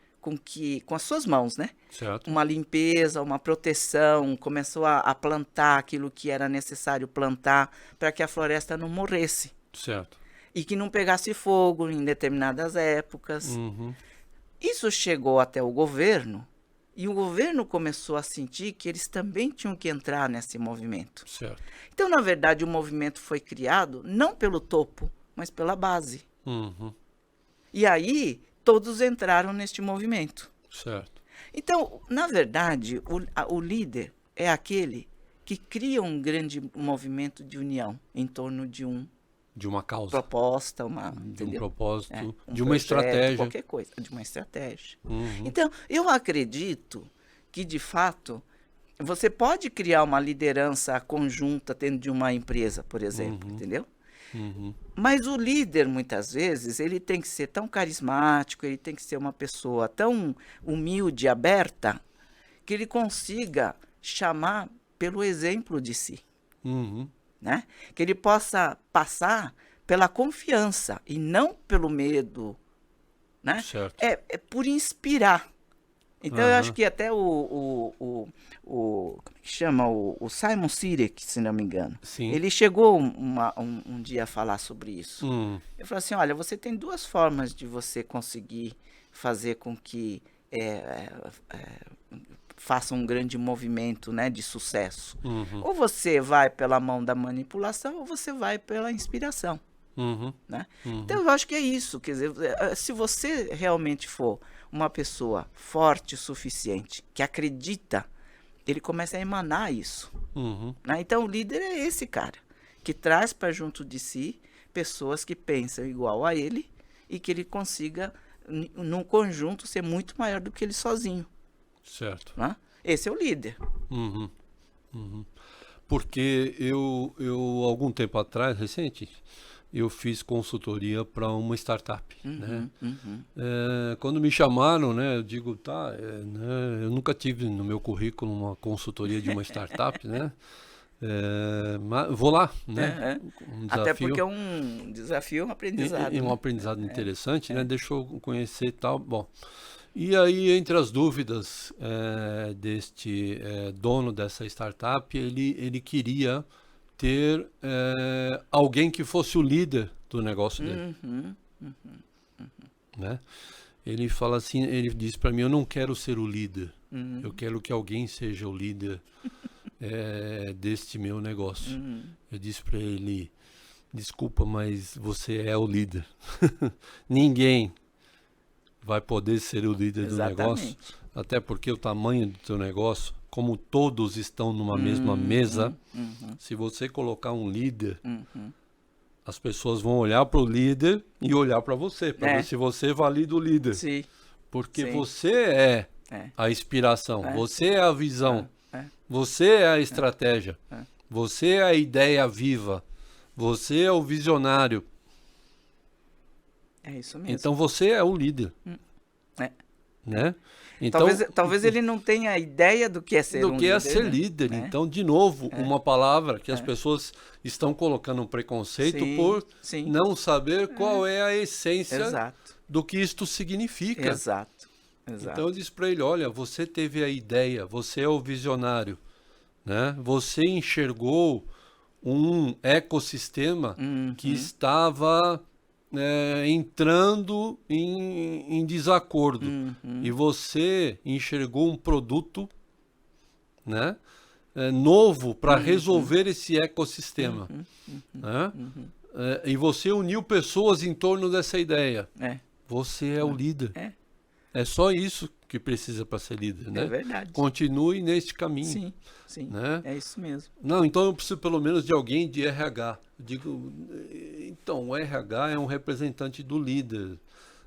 com as suas mãos, né? Certo. Uma limpeza, uma proteção, começou a plantar aquilo que era necessário plantar para que a floresta não morresse Certo. e que não pegasse fogo em determinadas épocas. Uhum. Isso chegou até o governo e o governo começou a sentir que eles também tinham que entrar nesse movimento. Certo. Então, na verdade, o movimento foi criado não pelo topo, mas pela base. Uhum. E aí, todos entraram neste movimento. Certo. Então, na verdade, o líder é aquele que cria um grande movimento de união em torno de uma causa. proposta, de um entendeu? propósito, Um de uma projeto, estratégia. qualquer coisa, de uma estratégia. Uhum. Então, eu acredito que, de fato, você pode criar uma liderança conjunta dentro de uma empresa, por exemplo, entendeu? Uhum. Mas o líder, muitas vezes, ele tem que ser tão carismático, ele tem que ser uma pessoa tão humilde, aberta, que ele consiga chamar pelo exemplo de si, Uhum. né? Que ele possa passar pela confiança e não pelo medo, né? Certo. É por inspirar. Então, eu acho Aham. que até como é que chama? O Simon Sinek, se não me engano. Sim. Ele chegou um dia a falar sobre isso. Ele falou assim, olha, você tem duas formas de você conseguir fazer com que faça um grande movimento, né, de sucesso. Uhum. Ou você vai pela mão da manipulação, ou você vai pela inspiração. Uhum. Né? Uhum. Então, eu acho que é isso. Quer dizer, se você realmente for uma pessoa forte o suficiente, que acredita, ele começa a emanar isso. Uhum. Né? Então, o líder é esse cara, que traz para junto de si pessoas que pensam igual a ele e que ele consiga, num conjunto, ser muito maior do que ele sozinho. Certo. Né? Esse é o líder. Uhum. Uhum. Porque eu, algum tempo atrás, recente, eu fiz consultoria para uma startup, né? Quando me chamaram, né, eu digo, né, eu nunca tive no meu currículo uma consultoria de uma startup, né? Mas vou lá, né? Um Até desafio. porque é um desafio, um aprendizado. E um né? aprendizado interessante, né? Deixa eu conhecer e tal. Bom, e aí, entre as dúvidas deste dono dessa startup, ele queria ter alguém que fosse o líder do negócio dele. Né? Ele fala assim, ele diz para mim, eu não quero ser o líder, eu quero que alguém seja o líder deste meu negócio. Eu disse para ele, desculpa, mas você é o líder. Ninguém vai poder ser o líder do negócio, até porque o tamanho do teu negócio, como todos estão numa mesma mesa, se você colocar um líder, as pessoas vão olhar para o líder e olhar para você, para ver se você valida o líder. Sim. Porque Sim. você é a inspiração, você é a visão, você é a estratégia, você é a ideia viva, você é o visionário. É isso mesmo. Então você é o líder. Né? Então, talvez ele não tenha ideia do que é ser um líder. Do que é ser líder. Né? Então, de novo, uma palavra que as pessoas estão colocando um preconceito por não saber qual é a essência do que isto significa. Exato. Então eu disse para ele, olha, você teve a ideia, você é o visionário, né? Você enxergou um ecossistema que estava entrando em desacordo e você enxergou um produto, né, novo para resolver esse ecossistema, né? E você uniu pessoas em torno dessa ideia. Você é o líder. É só isso que precisa para ser líder, né? É verdade. Continue neste caminho. Sim, né? É isso mesmo. Não, então eu preciso pelo menos de alguém de RH. Eu digo, então, o RH é um representante do líder.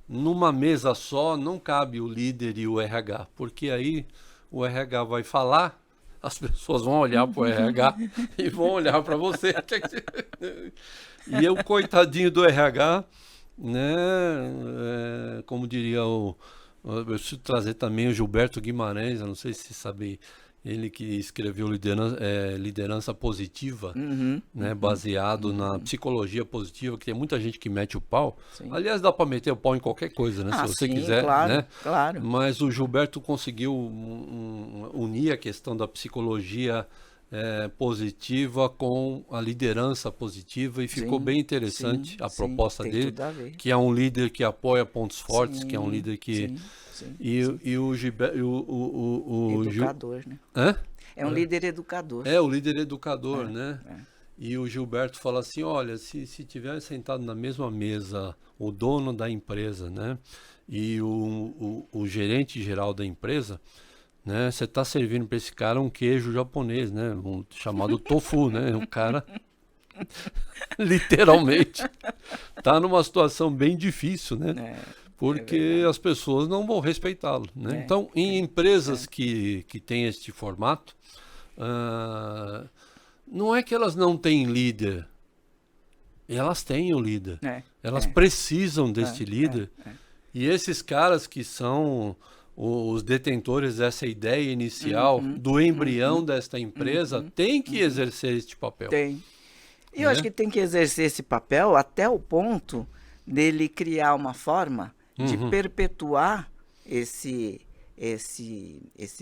Numa mesa só não cabe o líder e o RH, porque aí o RH vai falar, as pessoas vão olhar para o RH e vão olhar para você. E o coitadinho do RH, né? Como diria eu preciso trazer também o Gilberto Guimarães, eu não sei se sabe, ele que escreveu Liderança Positiva, Uhum, né, baseado na psicologia positiva, que tem muita gente que mete o pau. sim. Aliás, dá para meter o pau em qualquer coisa, né, se você Sim, quiser, claro, né? claro. Mas o Gilberto conseguiu unir a questão da psicologia positiva com a liderança positiva e ficou Sim, bem interessante sim, a sim, proposta tem dele, tudo a ver. que é um líder que apoia pontos fortes, que é um Sim, líder que... sim, sim, E, sim. e o Gilberto... Educador, né? Hã? É um líder educador. É, o líder educador, É, né? é. E o Gilberto fala assim, olha, se tiver sentado na mesma mesa o dono da empresa, né? E o gerente geral da empresa, né? Você está servindo para esse cara um queijo japonês, né? Chamado tofu, né? O cara, literalmente, está numa situação bem difícil, né? É Porque verdade. as pessoas não vão respeitá-lo, né? É, Então, em empresas que têm este formato, não é que elas não têm líder, elas têm o líder. é, Elas é, precisam deste líder. é. E esses caras que são os detentores dessa ideia inicial, do embrião desta empresa, têm que exercer este papel. Tem. E eu Né? acho que tem que exercer esse papel até o ponto dele criar uma forma de perpetuar esse,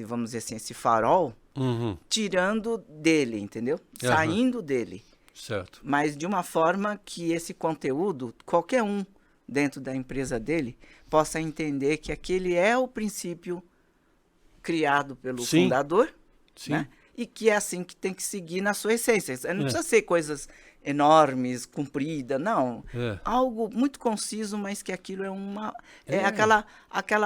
vamos dizer assim, esse farol, Uhum, tirando dele, entendeu? Aham. Saindo dele. certo. Mas de uma forma que esse conteúdo, qualquer um dentro da empresa dele, possa entender que aquele é o princípio criado pelo Sim. fundador, Sim. né? E que é assim que tem que seguir na sua essência. Não precisa ser coisas enormes, compridas, não. É. Algo muito conciso, mas que aquilo é É.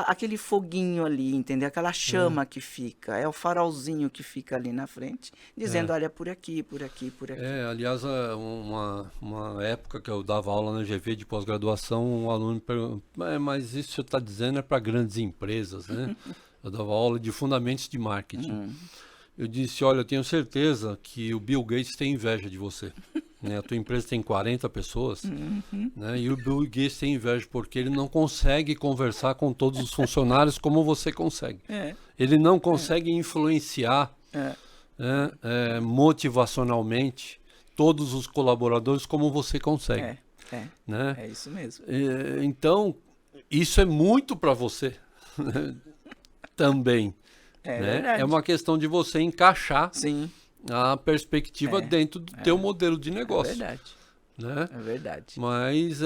aquele foguinho ali, entendeu? Aquela chama que fica, é o farolzinho que fica ali na frente, dizendo, olha, por aqui, por aqui, por aqui. Aliás, uma época que eu dava aula na GV de pós-graduação, um aluno me perguntou, mas isso que você está dizendo é para grandes empresas, né? Eu dava aula de fundamentos de marketing. Eu disse, olha, eu tenho certeza que o Bill Gates tem inveja de você. Né? A tua empresa tem 40 pessoas, né? E o Bill Gates tem inveja porque ele não consegue conversar com todos os funcionários como você consegue. Ele não consegue influenciar né, motivacionalmente todos os colaboradores como você consegue. Né? É isso mesmo. Então, isso é muito para você também. É né? verdade. É uma questão de você encaixar Sim, a perspectiva dentro do teu modelo de é negócio. verdade. Né? É verdade. Mas,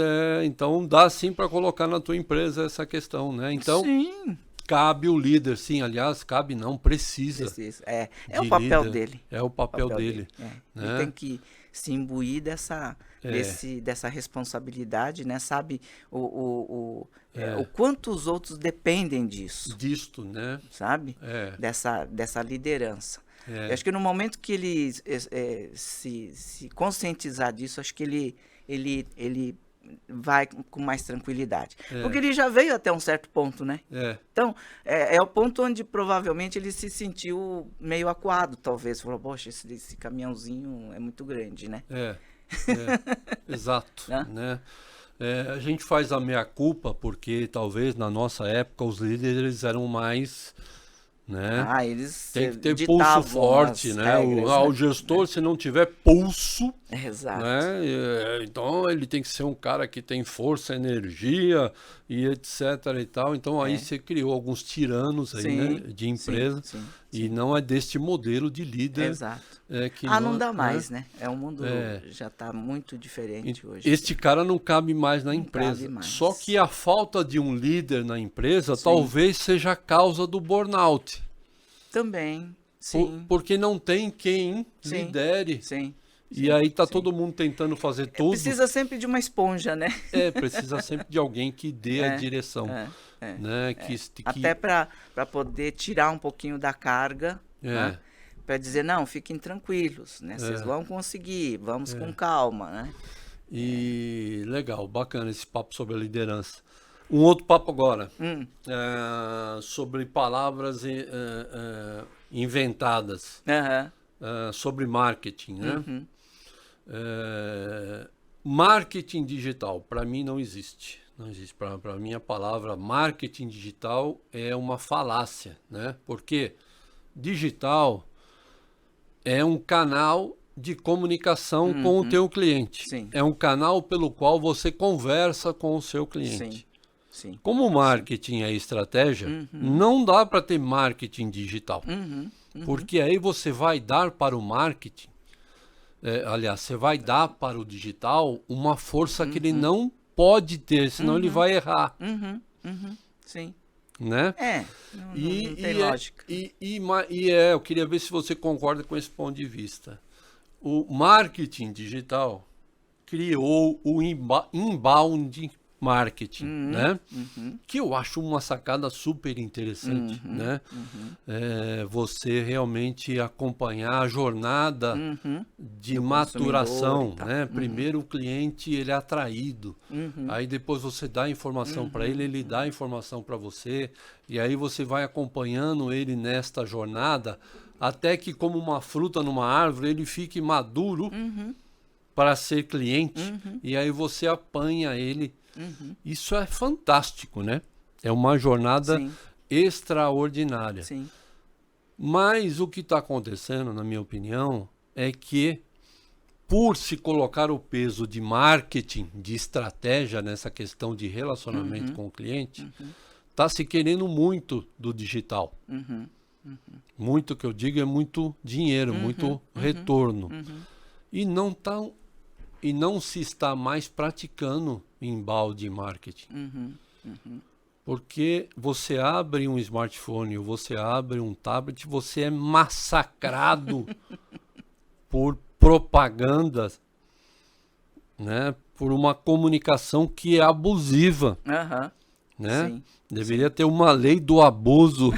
então, dá sim para colocar na tua empresa essa questão. Né? Então, Sim. cabe o líder, sim. Aliás, cabe não, precisa. É de o papel líder. dele. É o papel dele. Né? Né? Ele tem que se imbuir dessa responsabilidade, né? Sabe o quanto os outros dependem disso, Disto, né? sabe? Dessa liderança. Eu acho que no momento que ele se conscientizar disso, acho que ele vai com mais tranquilidade. Porque ele já veio até um certo ponto, né? Então, é o ponto onde provavelmente ele se sentiu meio acuado, talvez. Falou, poxa, esse caminhãozinho é muito grande, né? Exato. Né? A gente faz a meia-culpa porque talvez na nossa época os líderes eram mais... Né? Eles tem que ter pulso forte, né? Regras, o gestor, se não tiver pulso, exato. Né? Então ele tem que ser um cara que tem força, energia e etc e tal. Então aí você criou alguns tiranos aí, né? De empresa e não é deste modelo de líder. Exato. Que não dá mais, né? O mundo já está muito diferente hoje. Este cara não cabe mais na Não empresa. cabe mais. Só que a falta de um líder na empresa talvez seja a causa do burnout. Também, sim. Porque não tem quem lidere. Sim. E aí tá todo mundo tentando fazer tudo. Precisa sempre de uma esponja, né? Precisa sempre de alguém que dê a direção. Né? Até para poder tirar um pouquinho da carga, né? Para dizer, não, fiquem tranquilos, né? Vocês vão conseguir, vamos com calma, né? E legal, bacana esse papo sobre a liderança. Um outro papo agora, sobre palavras inventadas, sobre marketing, né? Marketing digital, para mim não existe. Não existe. Para mim a palavra marketing digital é uma falácia, né? Por quê? digital é um canal de comunicação com o teu cliente. Sim. É um canal pelo qual você conversa com o seu cliente. Sim. Sim. Como o marketing é estratégia, não dá para ter marketing digital. Porque aí você vai dar para o marketing, aliás, você vai dar para o digital uma força que ele não pode ter, senão ele vai errar. Sim. Né? Não tem lógica. Eu queria ver se você concorda com esse ponto de vista. O marketing digital criou o inbound marketing, né? Que eu acho uma sacada super interessante, né? Você realmente acompanhar a jornada de maturação, né? Primeiro o cliente ele é atraído, aí depois você dá informação para ele, ele dá informação para você, e aí você vai acompanhando ele nesta jornada até que, como uma fruta numa árvore, ele fique maduro para ser cliente, e aí você apanha ele. Isso é fantástico, né? É uma jornada extraordinária. Sim. Mas o que está acontecendo, na minha opinião, é que por se colocar o peso de marketing, de estratégia nessa questão de relacionamento com o cliente, está se querendo muito do digital. Muito que eu digo é muito dinheiro, muito retorno. E não se está mais praticando embalde marketing. Porque você abre um smartphone ou você abre um tablet, você é massacrado por propaganda, né? Por uma comunicação que é abusiva. Né? Sim. Deveria ter uma lei do abuso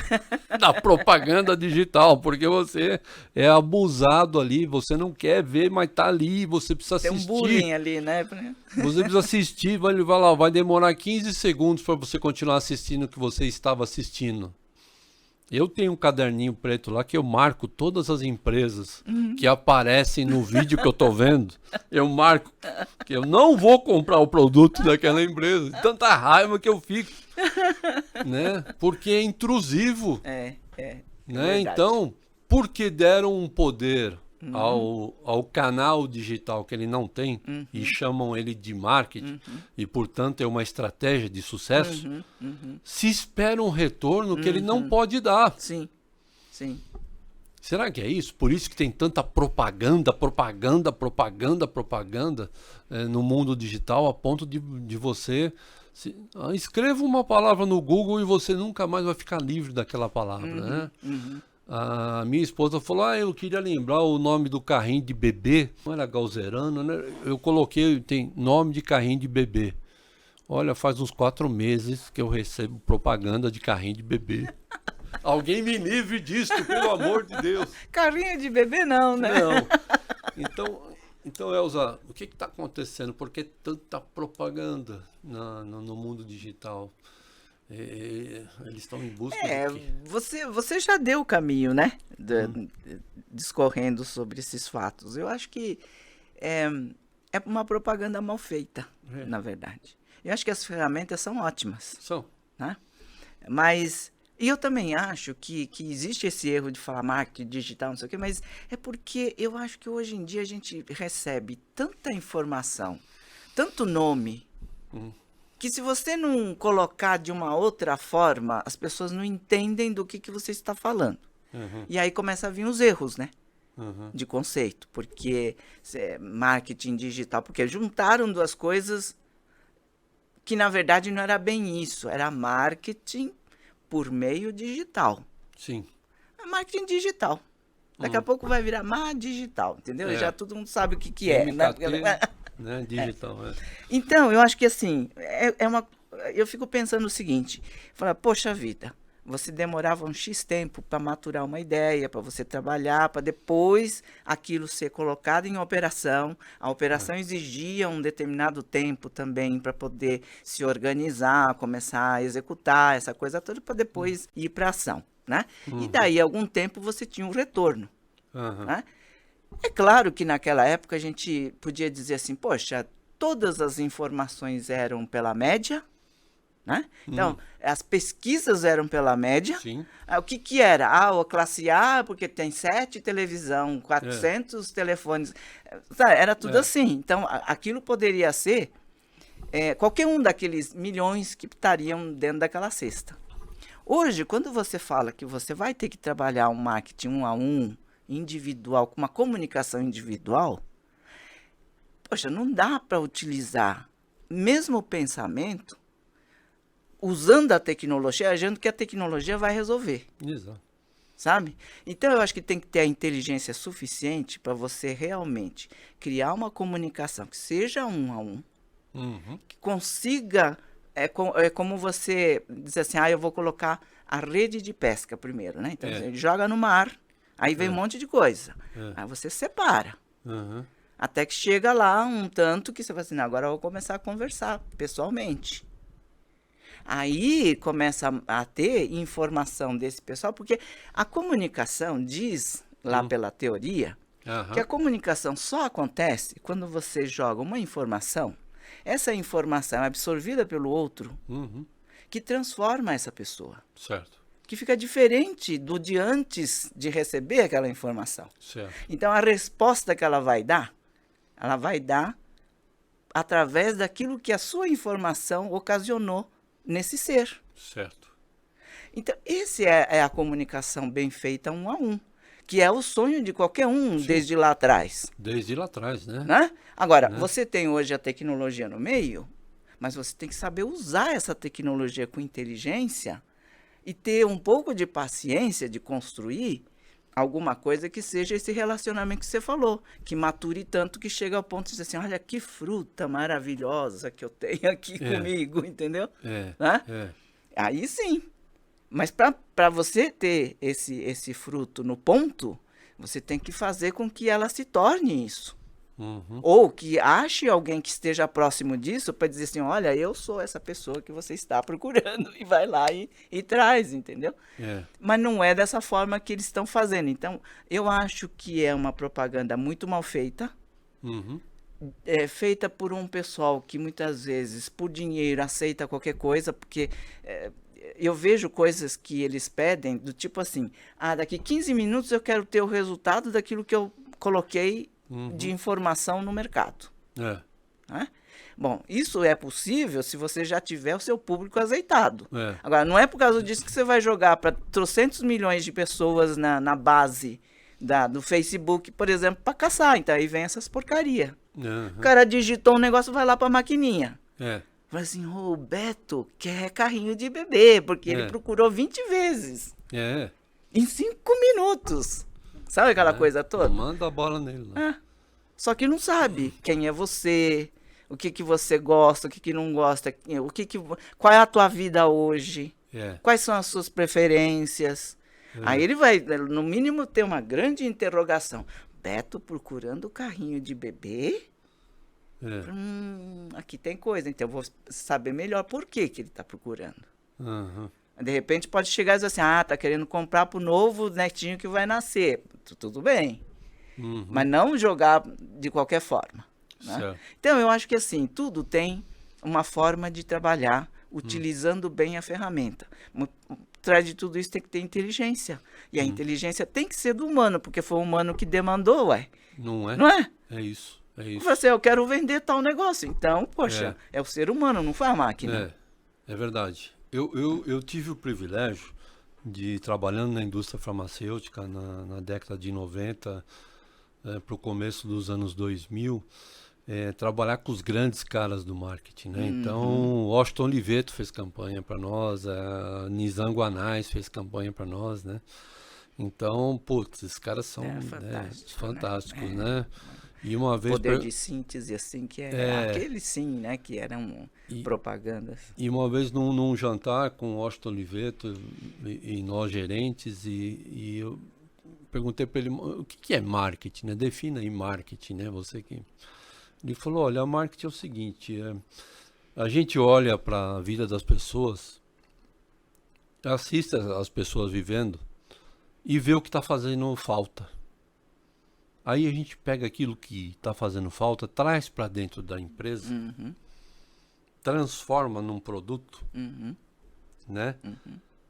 da propaganda digital, porque você é abusado ali, você não quer ver, mas tá ali, você precisa assistir. Tem um bullying ali, né? Você precisa assistir, vai demorar 15 segundos para você continuar assistindo o que você estava assistindo. Eu tenho um caderninho preto lá que eu marco todas as empresas que aparecem no vídeo que eu tô vendo. Eu marco que eu não vou comprar o produto daquela empresa. Tanta raiva que eu fico, né? Porque é intrusivo. Né? Então, porque deram um poder ao canal digital que ele não tem e chamam ele de marketing e, portanto, é uma estratégia de sucesso, se espera um retorno que ele não pode dar. Sim. Será que é isso? Por isso que tem tanta propaganda no mundo digital, a ponto de você... escreva uma palavra no Google e você nunca mais vai ficar livre daquela palavra, né? A minha esposa falou, eu queria lembrar o nome do carrinho de bebê, não era Galzerano, né? Eu coloquei, tem nome de carrinho de bebê. Olha, faz uns 4 meses que eu recebo propaganda de carrinho de bebê. Alguém me livre disso, pelo amor de Deus. Carrinho de bebê não, né? Não. Então, Elza, o que está acontecendo? Por que tanta propaganda no mundo digital? Eles estão em busca de quê? Você já deu o caminho, né? Discorrendo sobre esses fatos. Eu acho que é uma propaganda mal feita, na verdade. Eu acho que as ferramentas são ótimas. São. Né? Mas... E eu também acho que existe esse erro de falar marketing digital, não sei o quê, mas é porque eu acho que hoje em dia a gente recebe tanta informação, tanto nome, que se você não colocar de uma outra forma, as pessoas não entendem do que você está falando. E aí começa a vir os erros, né? De conceito, porque marketing digital, porque juntaram duas coisas que na verdade não era bem isso, era marketing por meio digital. Sim. É marketing digital. Daqui a pouco vai virar digital, entendeu? Já todo mundo sabe o que é. MKT, né? Digital. Então, eu acho que assim, eu fico pensando o seguinte, falar, poxa vida, você demorava um X tempo para maturar uma ideia, para você trabalhar, para depois aquilo ser colocado em operação. A operação exigia um determinado tempo também para poder se organizar, começar a executar essa coisa toda, para depois ir para ação, né? E daí, algum tempo, você tinha um retorno. Né? É claro que naquela época a gente podia dizer assim, poxa, todas as informações eram pela média, Né? Então, as pesquisas eram pela média. Sim. O que era? A classe A, porque tem 7 televisão, 400 telefones. Era tudo assim. Então, aquilo poderia ser qualquer um daqueles milhões que estariam dentro daquela cesta. Hoje, quando você fala que você vai ter que trabalhar um marketing 1 a 1, individual, com uma comunicação individual, poxa, não dá para utilizar mesmo o pensamento usando a tecnologia, achando que a tecnologia vai resolver. Exato. Sabe? Então, eu acho que tem que ter a inteligência suficiente para você realmente criar uma comunicação que seja 1 a 1, que consiga... É como você diz assim, eu vou colocar a rede de pesca primeiro, né? Então, você joga no mar, aí vem um monte de coisa. Aí você separa. Até que chega lá um tanto que você fala assim, agora eu vou começar a conversar pessoalmente. Aí começa a ter informação desse pessoal, porque a comunicação diz, lá pela teoria, que a comunicação só acontece quando você joga uma informação, essa informação é absorvida pelo outro, que transforma essa pessoa. Certo. Que fica diferente do de antes de receber aquela informação. Certo. Então, a resposta que ela vai dar através daquilo que a sua informação ocasionou nesse ser. Certo. Então, esse é a comunicação bem feita 1 a 1, que é o sonho de qualquer um. Sim. Desde lá atrás. Desde lá atrás, né? Agora, você tem hoje a tecnologia no meio, mas você tem que saber usar essa tecnologia com inteligência e ter um pouco de paciência de construir alguma coisa que seja esse relacionamento que você falou, que mature tanto que chega ao ponto de dizer assim, olha que fruta maravilhosa que eu tenho aqui comigo, entendeu? Aí sim. Mas para você ter esse fruto no ponto, você tem que fazer com que ela se torne isso. Ou que ache alguém que esteja próximo disso para dizer assim, olha, eu sou essa pessoa que você está procurando, e vai lá e traz, entendeu? Mas não é dessa forma que eles estão fazendo. Então, eu acho que é uma propaganda muito mal feita, feita por um pessoal que muitas vezes, por dinheiro, aceita qualquer coisa, porque eu vejo coisas que eles pedem do tipo assim, daqui 15 minutos eu quero ter o resultado daquilo que eu coloquei de informação no mercado. Bom, isso é possível se você já tiver o seu público azeitado. Agora, não é por causa disso que você vai jogar para trocentos milhões de pessoas na base do Facebook, por exemplo, para caçar. Então, aí vem essas porcarias. O cara digitou um negócio, vai lá para a maquininha. Fala assim, o Beto quer carrinho de bebê, porque ele procurou 20 vezes. Em 5 minutos. Sabe aquela coisa toda? Manda a bola nele. Só que não sabe quem é você, o que você gosta, o que não gosta, qual é a tua vida hoje, quais são as suas preferências. Aí ele vai, no mínimo, ter uma grande interrogação. Beto procurando carrinho de bebê? Aqui tem coisa, então eu vou saber melhor por que ele está procurando. De repente pode chegar e dizer assim, tá querendo comprar pro novo netinho que vai nascer. Tudo bem. Mas não jogar de qualquer forma. Né? Então, eu acho que assim, tudo tem uma forma de trabalhar utilizando bem a ferramenta. Atrás de tudo isso tem que ter inteligência. E a inteligência tem que ser do humano, porque foi o humano que demandou, Não é? Não é? É isso. Eu quero vender tal negócio. Então, poxa, é o ser humano, não foi a máquina. É verdade. Eu tive o privilégio de, trabalhando na indústria farmacêutica na década de 90, para o começo dos anos 2000, trabalhar com os grandes caras do marketing, né? Então, o Washington Oliveto fez campanha para nós, a Nizam Guanais fez campanha para nós, né? Então, putz, esses caras são fantásticos, né? E uma vez poder de síntese, assim, que aquele sim, né? Que eram propagandas. E uma vez num jantar com o Washington Oliveto e nós gerentes, e eu perguntei para ele, o que é marketing, né? Defina aí marketing, né? Você que... Ele falou, olha, marketing é o seguinte, a gente olha para a vida das pessoas, assiste as pessoas vivendo e vê o que está fazendo falta. Aí a gente pega aquilo que está fazendo falta, traz para dentro da empresa transforma num produto, Uhum. né?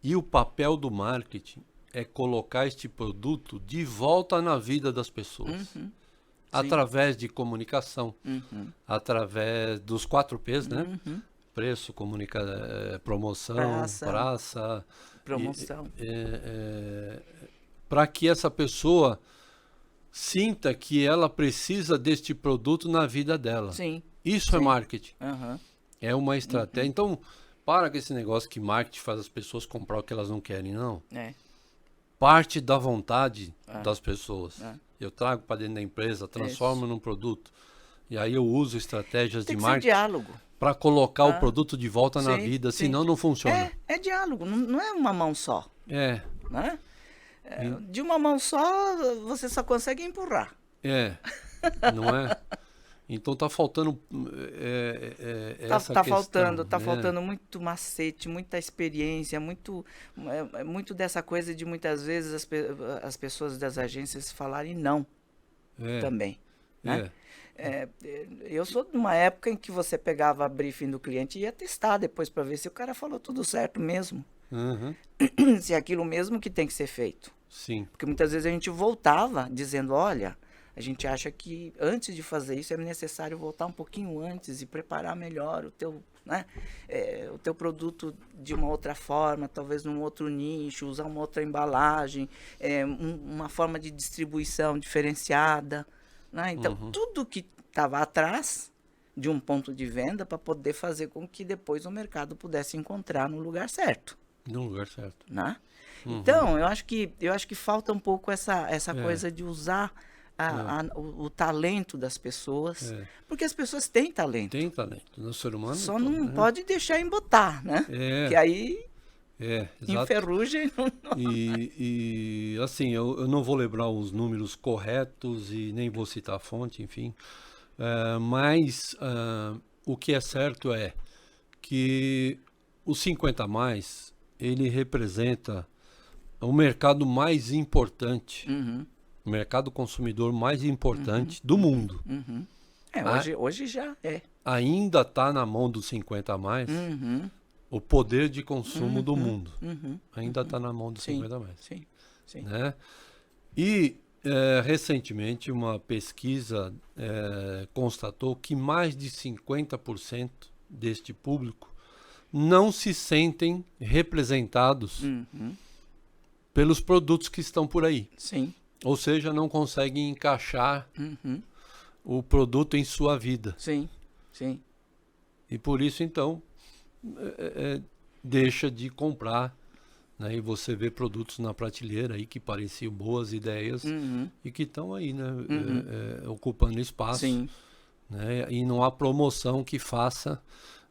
E o papel do marketing é colocar este produto de volta na vida das pessoas. Uhum. Através de comunicação, Uhum. através dos 4 P's, né? Uhum. Preço, promoção, Praça, praça, promoção. para que essa pessoa sinta que ela precisa deste produto na vida dela. Sim. Isso é Sim. marketing. Uhum. É uma estratégia. Então, para com esse negócio que marketing faz as pessoas comprar o que elas não querem, não. É. Parte da vontade das pessoas. É. Eu trago para dentro da empresa, transformo num produto. E aí eu uso estratégias Tem de que ser marketing diálogo. para colocar o produto de volta na Sim, vida, sim. senão não funciona. É diálogo, não é uma mão só, É, né? De uma mão só, você só consegue empurrar. não é? Então tá faltando essa questão. Tá faltando muito macete, muita experiência, muito dessa coisa de muitas vezes as pessoas das agências falarem não também, né? Eu sou de uma época em que você pegava a briefing do cliente e ia testar depois para ver se o cara falou tudo certo mesmo, Uhum, se é aquilo mesmo que tem que ser feito. sim. Porque muitas vezes a gente voltava dizendo, olha, a gente acha que antes de fazer isso é necessário voltar um pouquinho antes e preparar melhor o teu, né, o teu produto de uma outra forma, talvez num outro nicho, usar uma outra embalagem, uma forma de distribuição diferenciada. Né? Então, tudo que estava atrás de um ponto de venda para poder fazer com que depois o mercado pudesse encontrar no lugar certo. No lugar certo. Né? Então, eu acho que falta um pouco essa coisa de usar o talento das pessoas, porque as pessoas têm talento. Tem talento. No ser humano. Só não pode deixar embotar, né? Que aí exato. enferruja e não... E assim, eu não vou lembrar os números corretos e nem vou citar a fonte, enfim. Mas o que é certo é que o 50 mais, ele representa o mercado mais importante, o mercado consumidor mais importante do mundo. Hoje já é. Ainda está na mão dos 50 mais o poder de consumo do mundo. Ainda está na mão dos 50 mais. Sim, sim. Né? E recentemente uma pesquisa constatou que mais de 50% deste público não se sentem representados pelos produtos que estão por aí. Sim. Ou seja, não conseguem encaixar o produto em sua vida. Sim, sim. E por isso, então, deixa de comprar. Né? E você vê produtos na prateleira aí que pareciam boas ideias e que estão aí, né? Ocupando espaço. Sim. Né? E não há promoção que faça,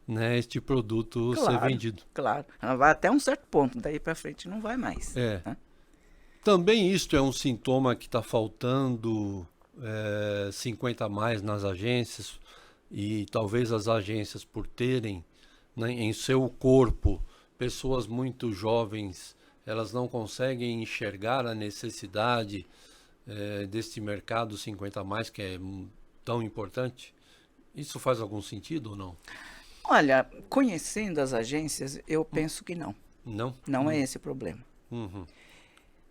né, este produto ser vendido. Claro, ela vai até um certo ponto, daí para frente não vai mais. Né? Também isto é um sintoma que está faltando 50 a mais nas agências, e talvez as agências, por terem, né, em seu corpo pessoas muito jovens, elas não conseguem enxergar a necessidade deste mercado 50 a mais, que é tão importante. Isso faz algum sentido ou não? Olha, conhecendo as agências, eu penso que não. Não? Não é esse o problema. Uhum.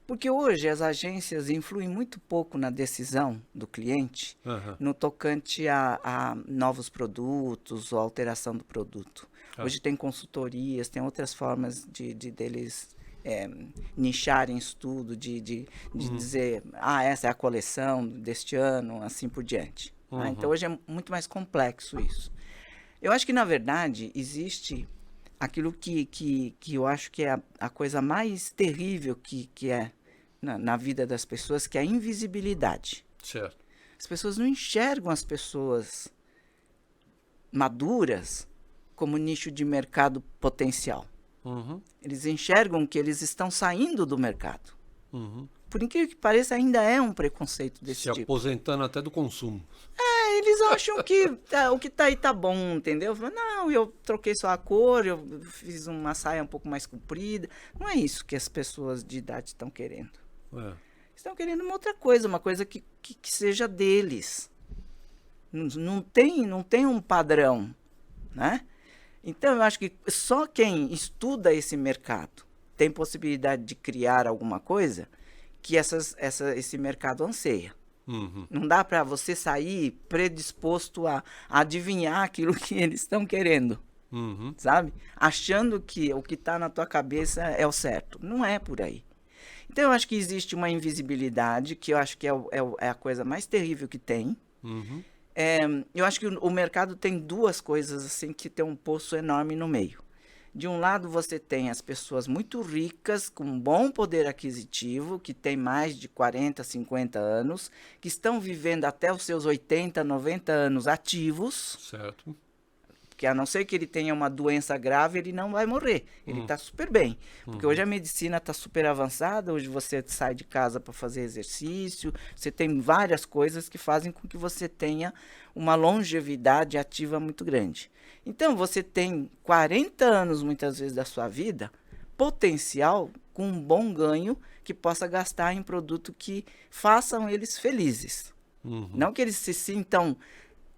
Porque hoje as agências influem muito pouco na decisão do cliente no tocante a novos produtos ou alteração do produto. Hoje tem consultorias, tem outras formas de deles nicharem isso tudo, de dizer, essa é a coleção deste ano, assim por diante. Então hoje é muito mais complexo isso. Eu acho que, na verdade, existe aquilo que eu acho que é a coisa mais terrível que é na vida das pessoas, que é a invisibilidade. Certo. As pessoas não enxergam as pessoas maduras como nicho de mercado potencial. Eles enxergam que eles estão saindo do mercado. Por incrível que pareça, ainda é um preconceito desse tipo. Se aposentando até do consumo. Eles acham que o que tá aí tá bom, entendeu? Não, eu troquei só a cor, eu fiz uma saia um pouco mais comprida. Não é isso que as pessoas de idade estão querendo. Estão querendo uma outra coisa, uma coisa que seja deles. Não tem um padrão, né? Então, eu acho que só quem estuda esse mercado tem possibilidade de criar alguma coisa que esse mercado anseia. Uhum. Não dá para você sair predisposto a adivinhar aquilo que eles estão querendo, sabe? Achando que o que está na tua cabeça é o certo. Não é por aí. Então, eu acho que existe uma invisibilidade, que eu acho que é a coisa mais terrível que tem. Eu acho que o mercado tem duas coisas assim que tem um poço enorme no meio. De um lado, você tem as pessoas muito ricas, com bom poder aquisitivo, que têm mais de 40, 50 anos, que estão vivendo até os seus 80, 90 anos ativos. Certo. Porque a não ser que ele tenha uma doença grave, ele não vai morrer. Ele está super bem. Porque hoje a medicina está super avançada, hoje você sai de casa para fazer exercício, você tem várias coisas que fazem com que você tenha uma longevidade ativa muito grande. Então, você tem 40 anos, muitas vezes, da sua vida, potencial, com um bom ganho, que possa gastar em produto que façam eles felizes. Não que eles se sintam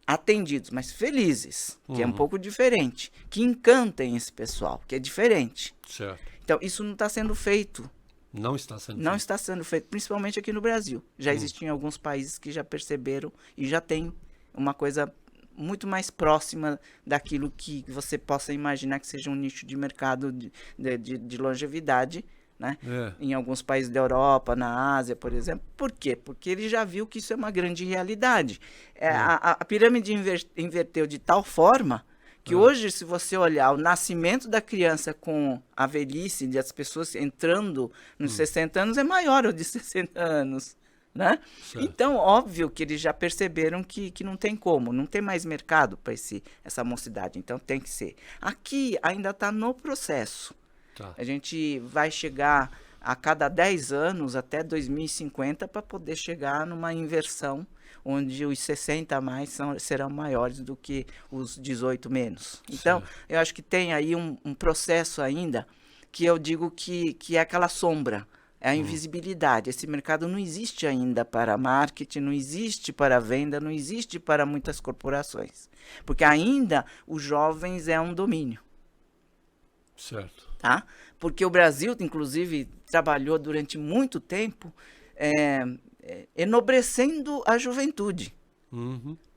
atendidos, mas felizes, que é um pouco diferente. Que encantem esse pessoal, que é diferente. Certo. Então, isso não está sendo feito. Não está sendo Não feito. está sendo feito, principalmente aqui no Brasil. Já existem alguns países que já perceberam e já tem uma coisa muito mais próxima daquilo que você possa imaginar que seja um nicho de mercado de longevidade, né? Em alguns países da Europa, na Ásia, por exemplo. Por quê? Porque ele já viu que isso é uma grande realidade. A pirâmide inverteu de tal forma que hoje, se você olhar o nascimento da criança com a velhice das pessoas entrando nos 60 anos, é maior o de 60 anos. Né? Então, óbvio que eles já perceberam que não tem como, não tem mais mercado para essa mocidade, então tem que ser. Aqui ainda está no processo. A gente vai chegar a cada 10 anos até 2050 para poder chegar numa inversão, onde os 60 a mais serão maiores do que os 18 menos. Então, eu acho que tem aí um processo ainda que eu digo que é aquela sombra. É a invisibilidade. Esse mercado não existe ainda para marketing, não existe para venda, não existe para muitas corporações. Porque ainda os jovens é um domínio. Certo. Tá? Porque o Brasil, inclusive, trabalhou durante muito tempo enobrecendo a juventude.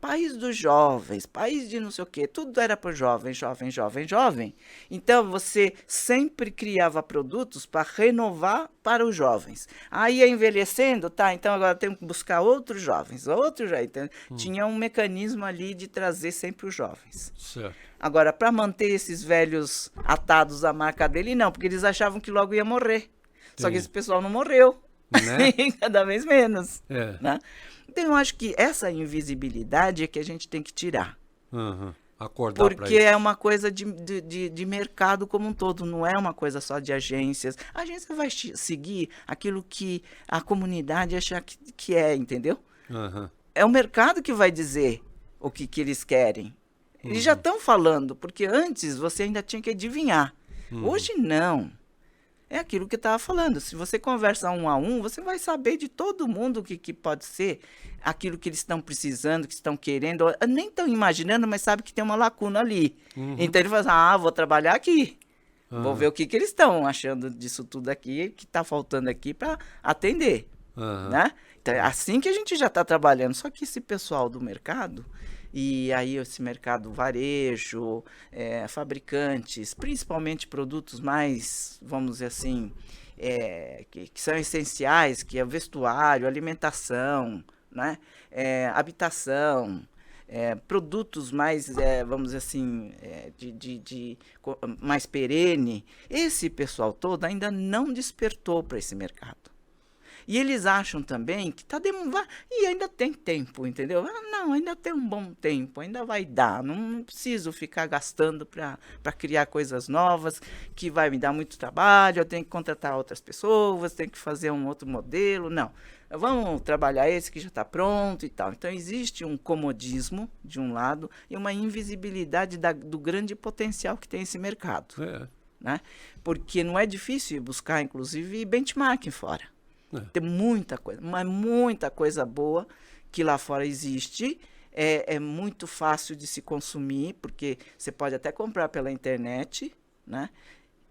País dos jovens, país de não sei o quê, tudo era para jovem, jovem, jovem, jovem. Então, você sempre criava produtos para renovar para os jovens. Aí ia envelhecendo, tá, então agora temos que buscar outros jovens, outros jovens. Então, tinha um mecanismo ali de trazer sempre os jovens. Certo. Agora, para manter esses velhos atados à marca dele, não, porque eles achavam que logo ia morrer. Só que esse pessoal não morreu, né? Cada vez menos. Né? Então, eu acho que essa invisibilidade é que a gente tem que tirar. Acordar para isso. Porque é uma coisa de mercado como um todo, não é uma coisa só de agências. A agência vai seguir aquilo que a comunidade achar que é, entendeu? É o mercado que vai dizer o que eles querem. Eles já estão falando, porque antes você ainda tinha que adivinhar. Hoje não. É aquilo que eu estava falando. Se você conversa 1 a 1, você vai saber de todo mundo o que pode ser aquilo que eles estão precisando, que estão querendo. Nem estão imaginando, mas sabe que tem uma lacuna ali. Então ele fala assim, vou trabalhar aqui. Vou ver o que eles estão achando disso tudo aqui, que está faltando aqui para atender. Né? Então é assim que a gente já está trabalhando. Só que esse pessoal do mercado... E aí esse mercado varejo, fabricantes, principalmente produtos mais, vamos dizer assim, que são essenciais, que é vestuário, alimentação, né? Habitação, produtos mais, vamos dizer assim, mais perene. Esse pessoal todo ainda não despertou para esse mercado. E eles acham também que e ainda tem tempo, entendeu? Não, ainda tem um bom tempo, ainda vai dar. Não preciso ficar gastando para criar coisas novas, que vai me dar muito trabalho, eu tenho que contratar outras pessoas, tenho que fazer um outro modelo. Não, vamos trabalhar esse que já está pronto e tal. Então, existe um comodismo, de um lado, e uma invisibilidade do grande potencial que tem esse mercado. Né? Porque não é difícil buscar, inclusive, benchmarking fora. Tem muita coisa, mas muita coisa boa que lá fora existe, é muito fácil de se consumir, porque você pode até comprar pela internet, né?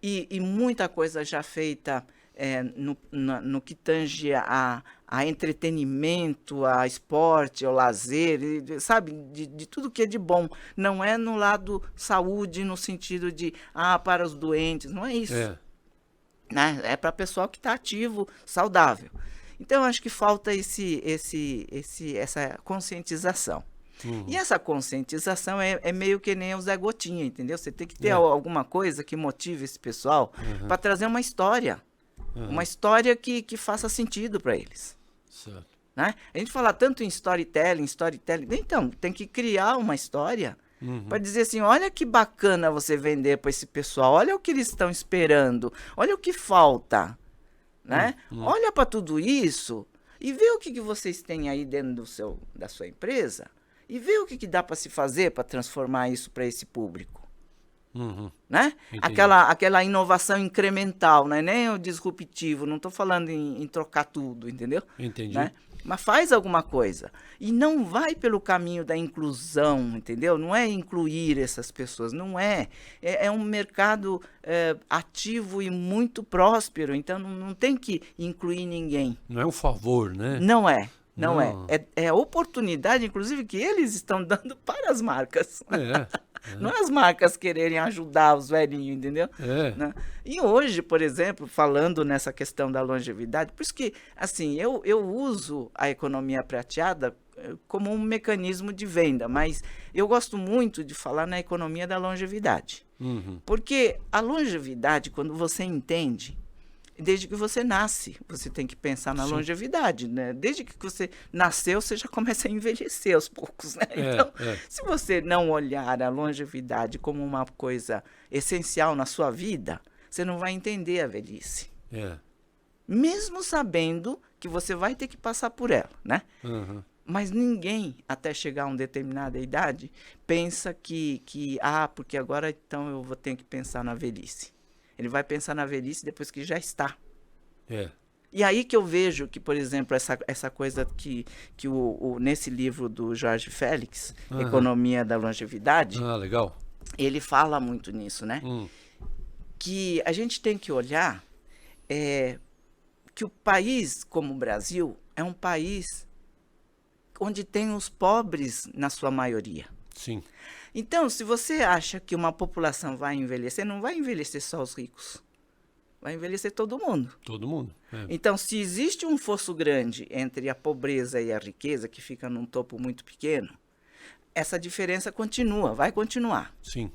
E muita coisa já feita no que tange a entretenimento, a esporte, ao lazer, sabe, de tudo que é de bom. Não é no lado saúde, no sentido de, para os doentes, não é isso. Né? É para o pessoal que está ativo, saudável. Então, eu acho que falta essa conscientização. E essa conscientização é meio que nem o Zé Gotinha, entendeu? Você tem que ter alguma coisa que motive esse pessoal para trazer uma história. Uma história que faça sentido para eles. Certo. Né? A gente fala tanto em storytelling. Então, tem que criar uma história para dizer assim, olha que bacana você vender para esse pessoal, olha o que eles estão esperando, olha o que falta. Né? Olha para tudo isso e vê o que vocês têm aí dentro da sua empresa e vê o que dá para se fazer para transformar isso para esse público. Né? Aquela inovação incremental, né? Nem o disruptivo, não estou falando em trocar tudo, entendeu? Entendi. Né? Mas faz alguma coisa. E não vai pelo caminho da inclusão, entendeu? Não é incluir essas pessoas, não é. É um mercado ativo e muito próspero, então não tem que incluir ninguém. Não é um favor, né? Não é. Não é. É oportunidade, inclusive, que eles estão dando para as marcas. Não é as marcas quererem ajudar os velhinhos, entendeu? Né? E hoje, por exemplo, falando nessa questão da longevidade, por isso que, assim, eu uso a economia prateada como um mecanismo de venda, mas eu gosto muito de falar na economia da longevidade. Porque a longevidade, quando você entende, desde que você nasce, você tem que pensar na longevidade, né? Desde que você nasceu, você já começa a envelhecer aos poucos, né? Então, se você não olhar a longevidade como uma coisa essencial na sua vida, você não vai entender a velhice. Mesmo sabendo que você vai ter que passar por ela, né? Mas ninguém, até chegar a uma determinada idade, pensa porque agora então eu vou ter que pensar na velhice. Ele vai pensar na velhice depois que já está. E aí que eu vejo que, por exemplo, essa coisa que nesse livro do Jorge Félix, Economia da Longevidade, legal. Ele fala muito nisso, né? Que a gente tem que olhar que o país como o Brasil é um país onde tem os pobres na sua maioria. Sim. Então, se você acha que uma população vai envelhecer, não vai envelhecer só os ricos. Vai envelhecer todo mundo. Todo mundo. Então, se existe um fosso grande entre a pobreza e a riqueza, que fica num topo muito pequeno, essa diferença vai continuar. Sim.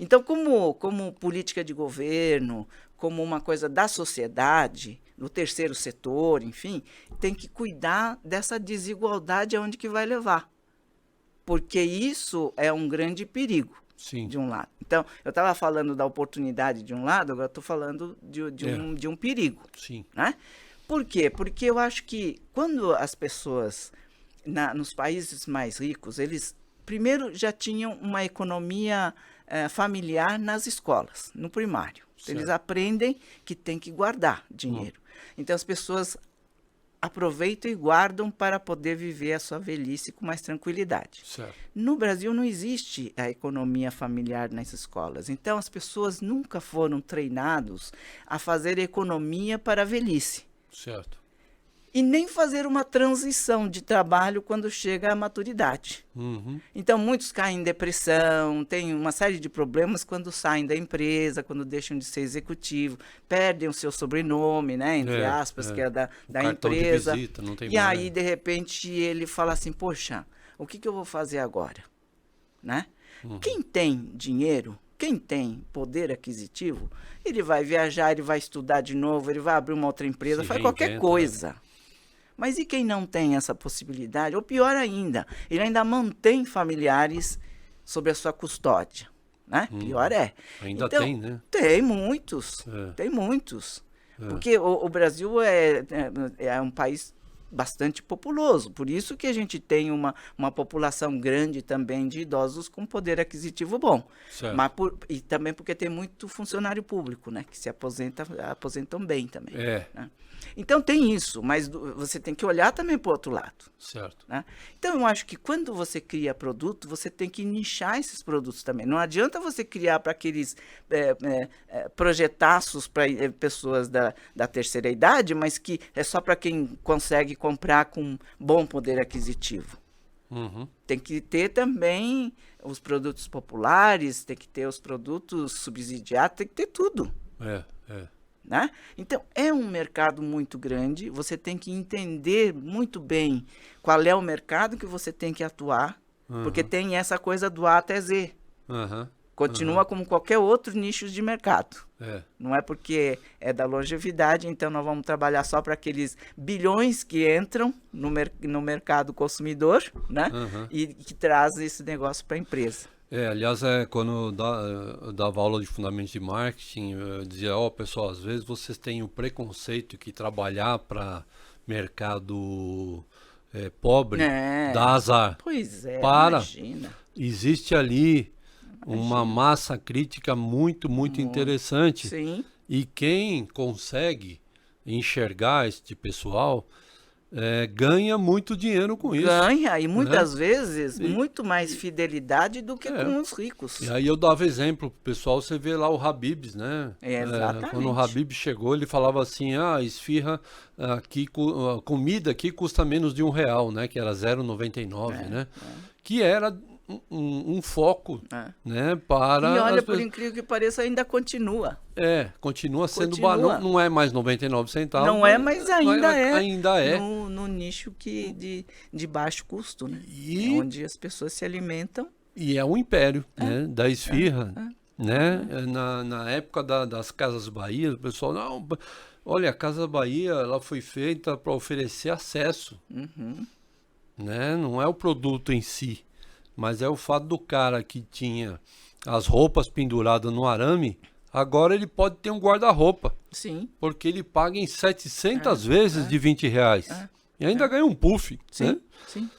Então, como política de governo, como uma coisa da sociedade, no terceiro setor, enfim, tem que cuidar dessa desigualdade aonde que vai levar. Porque isso é um grande perigo, de um lado. Então, eu estava falando da oportunidade de um lado, agora estou falando de um perigo. Sim. Né? Por quê? Porque eu acho que quando as pessoas, nos países mais ricos, eles primeiro já tinham uma economia familiar nas escolas, no primário. Eles aprendem que tem que guardar dinheiro. Então, as pessoas aproveitam e guardam para poder viver a sua velhice com mais tranquilidade. No Brasil não existe a economia familiar nas escolas. Então, as pessoas nunca foram treinadas a fazer economia para a velhice. E nem fazer uma transição de trabalho quando chega à maturidade. Então, muitos caem em depressão, têm uma série de problemas quando saem da empresa, quando deixam de ser executivo, perdem o seu sobrenome, né, entre aspas, que é da empresa. De visita, não tem e aí, de repente, ele fala assim, poxa, o que eu vou fazer agora? Né? Quem tem dinheiro, quem tem poder aquisitivo, ele vai viajar, ele vai estudar de novo, ele vai abrir uma outra empresa, faz qualquer coisa. Mas e quem não tem essa possibilidade? Ou pior ainda, ele ainda mantém familiares sob a sua custódia. Né? Pior é. Ainda então, tem, né? Tem muitos. Tem muitos. Porque o Brasil é um país bastante populoso. Por isso que a gente tem uma população grande também de idosos com poder aquisitivo bom. Certo. E também porque tem muito funcionário público, né? Que se aposentam bem também. Né? Então tem isso, mas você tem que olhar também para o outro lado. Certo. Né? Então eu acho que quando você cria produto, você tem que nichar esses produtos também. Não adianta você criar para aqueles projetaços para pessoas da terceira idade, mas que é só para quem consegue comprar com bom poder aquisitivo. Uhum. Tem que ter também os produtos populares, tem que ter os produtos subsidiados, tem que ter tudo. Né? Então, é um mercado muito grande, você tem que entender muito bem qual é o mercado que você tem que atuar, porque tem essa coisa do A até Z. Continua como qualquer outro nicho de mercado. Não é porque é da longevidade, então nós vamos trabalhar só para aqueles bilhões que entram no mercado consumidor, né? E que trazem esse negócio para a empresa. Aliás, quando eu dava aula de fundamentos de marketing, eu dizia, pessoal, às vezes vocês têm o preconceito que trabalhar para mercado pobre dá azar. Pois é, imagina. Existe ali uma massa crítica muito interessante. Sim. E quem consegue enxergar este pessoal ganha muito dinheiro com isso. Ganha, e muitas vezes muito mais fidelidade do que com os ricos. E aí eu dava exemplo pro pessoal, você vê lá o Habib's, né? Exatamente. Quando o Habib chegou, ele falava assim, esfirra aqui, comida aqui custa menos de R$1, né? Que era 0,99, né? Que era um foco, né? Para... E olha, por incrível que pareça, ainda continua. Continua sendo barato. Não é mais 99 centavos. Não é, mas ainda é. Ainda é. No nicho de baixo custo, né? Onde as pessoas se alimentam. E é um império, né? Da esfirra. Né? Na época das Casas Bahia, o pessoal... Não, olha, a Casa Bahia ela foi feita para oferecer acesso. Né? Não é o produto em si. Mas é o fato do cara que tinha as roupas penduradas no arame, agora ele pode ter um guarda-roupa. Sim. Porque ele paga em 700 vezes de R$20. E ainda ganha um puff. Sim, né? sim.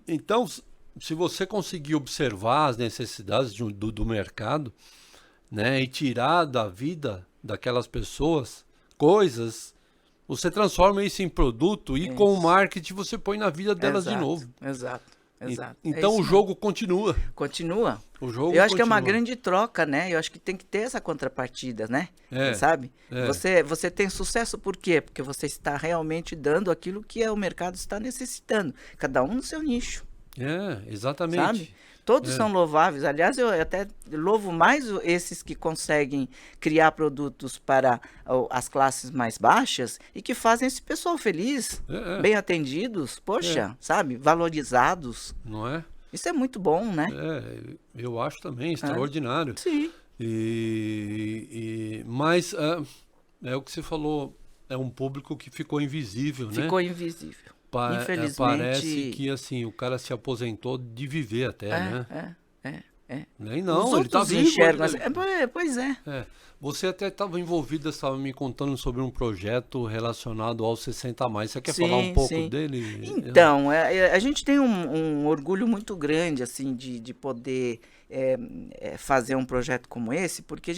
Então, se você conseguir observar as necessidades do mercado, né, e tirar da vida daquelas pessoas coisas, você transforma isso em produto e com o marketing você põe na vida delas de novo. Exato. Então o jogo continua. Continua. O jogo eu acho que é uma grande troca, né? Eu acho que tem que ter essa contrapartida, né? Sabe? Você tem sucesso por quê? Porque você está realmente dando aquilo que o mercado está necessitando. Cada um no seu nicho. Exatamente. Sabe? Todos são louváveis. Aliás, eu até louvo mais esses que conseguem criar produtos para as classes mais baixas e que fazem esse pessoal feliz, bem atendidos, sabe? Valorizados. Não é? Isso é muito bom, né? Eu acho também extraordinário. Sim. Mas é o que você falou, é um público que ficou invisível, né? Ficou invisível. Infelizmente... Parece que assim, o cara se aposentou de viver até, né? Nem não, os ele tá vivo. Enxergam assim. Pois é. Você até estava envolvida, estava me contando sobre um projeto relacionado aos 60 a mais. Você quer falar um pouco dele? Então, a gente tem um orgulho muito grande assim de poder fazer um projeto como esse, porque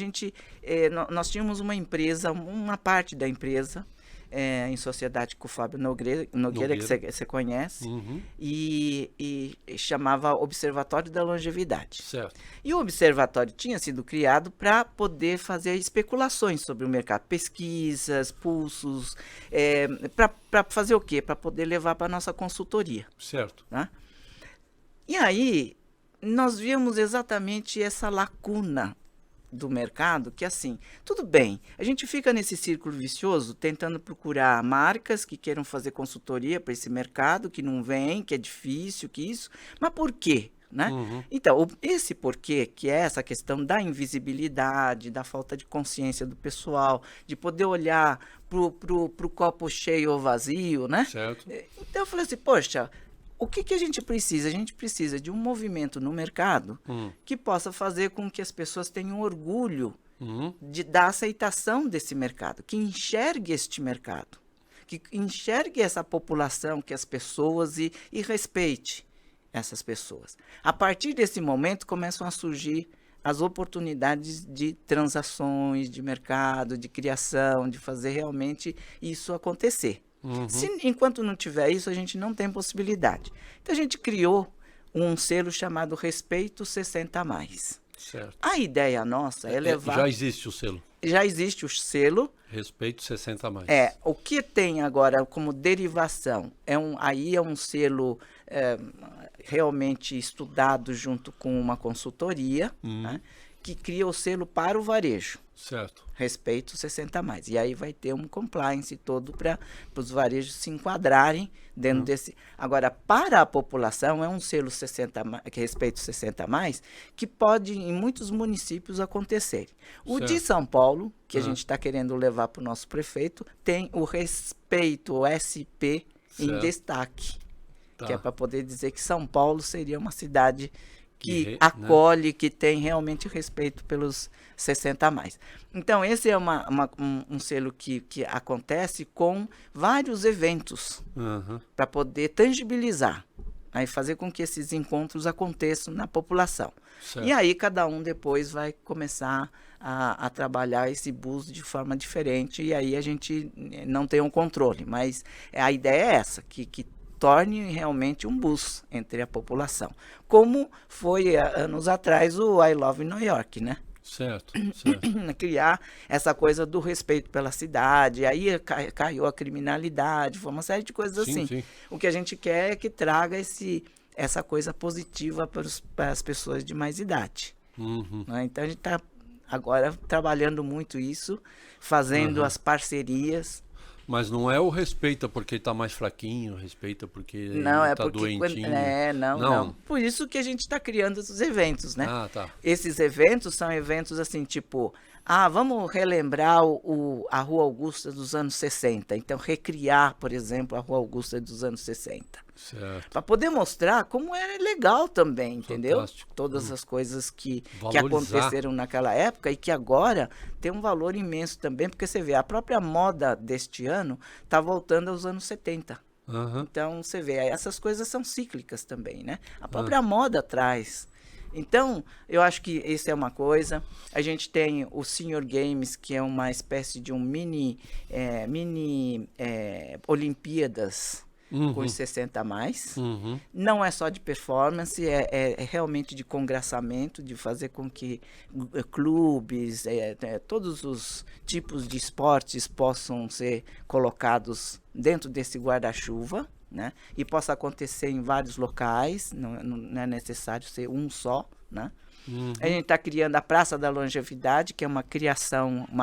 nós tínhamos uma empresa, uma parte da empresa, em sociedade com o Fábio Nogueira. Que você conhece, e chamava Observatório da Longevidade. Certo. E o observatório tinha sido criado para poder fazer especulações sobre o mercado, pesquisas, pulsos, para fazer o quê? Para poder levar para a nossa consultoria. Certo. Né? E aí, nós víamos exatamente essa lacuna do mercado, que assim, tudo bem, a gente fica nesse círculo vicioso tentando procurar marcas que queiram fazer consultoria para esse mercado, que não vem, que é difícil, que isso, mas por quê? Né? Então, esse porquê, que é essa questão da invisibilidade, da falta de consciência do pessoal, de poder olhar pro copo cheio ou vazio, né? Certo. Então eu falei assim, poxa, o que a gente precisa? A gente precisa de um movimento no mercado que possa fazer com que as pessoas tenham orgulho da aceitação desse mercado, que enxergue este mercado, que enxergue essa população, que as pessoas e respeite essas pessoas. A partir desse momento começam a surgir as oportunidades de transações, de mercado, de criação, de fazer realmente isso acontecer. Enquanto não tiver isso, a gente não tem possibilidade. Então a gente criou um selo chamado Respeito 60+. Certo. A ideia nossa é levar... Já existe o selo. Já existe o selo. Respeito 60+. O que tem agora como derivação aí é um selo realmente estudado junto com uma consultoria, né, que cria o selo para o varejo. Certo. Respeito 60+. E aí vai ter um compliance todo para os varejos se enquadrarem dentro desse... Agora, para a população, é um selo 60, Respeito 60+, que pode, em muitos municípios, acontecer. O Certo. de São Paulo, que a gente está querendo levar para o nosso prefeito, tem o Respeito, o SP, em Certo. destaque. Tá. Que é para poder dizer que São Paulo seria uma cidade que né? acolhe, que tem realmente respeito pelos 60+. Então, esse é um selo que acontece com vários eventos para poder tangibilizar, aí fazer com que esses encontros aconteçam na população. Certo. E aí cada um depois vai começar a trabalhar esse bus de forma diferente, e aí a gente não tem um controle, mas a ideia é essa, que torne realmente um bus entre a população. Como foi anos atrás o I Love New York, né? Certo. Criar essa coisa do respeito pela cidade, aí caiu a criminalidade, foi uma série de coisas Sim, assim. sim. O que a gente quer é que traga essa coisa positiva para as pessoas de mais idade. Né? Então a gente está agora trabalhando muito isso, fazendo as parcerias. Mas não é o respeita porque está mais fraquinho, respeita porque Não, é está porque... doentinho. Não. Por isso que a gente está criando esses eventos, né? Ah, tá. Esses eventos são eventos assim, tipo... vamos relembrar a Rua Augusta dos anos 60. Então, recriar, por exemplo, a Rua Augusta dos anos 60. Certo. Para poder mostrar como era legal também, entendeu? Fantástico. Todas as coisas que Valorizar. aconteceram naquela época e que agora tem um valor imenso também, porque você vê, a própria moda deste ano está voltando aos anos 70. Então, você vê, essas coisas são cíclicas também, né? A própria moda traz. Então, eu acho que isso é uma coisa. A gente tem o Senior Games, que é uma espécie de um mini Olimpíadas com os 60+. Não é só de performance, é realmente de congraçamento, de fazer com que clubes, todos os tipos de esportes possam ser colocados dentro desse guarda-chuva, né? E possa acontecer em vários locais, não é necessário ser um só, né? A gente está criando a Praça da Longevidade, que é uma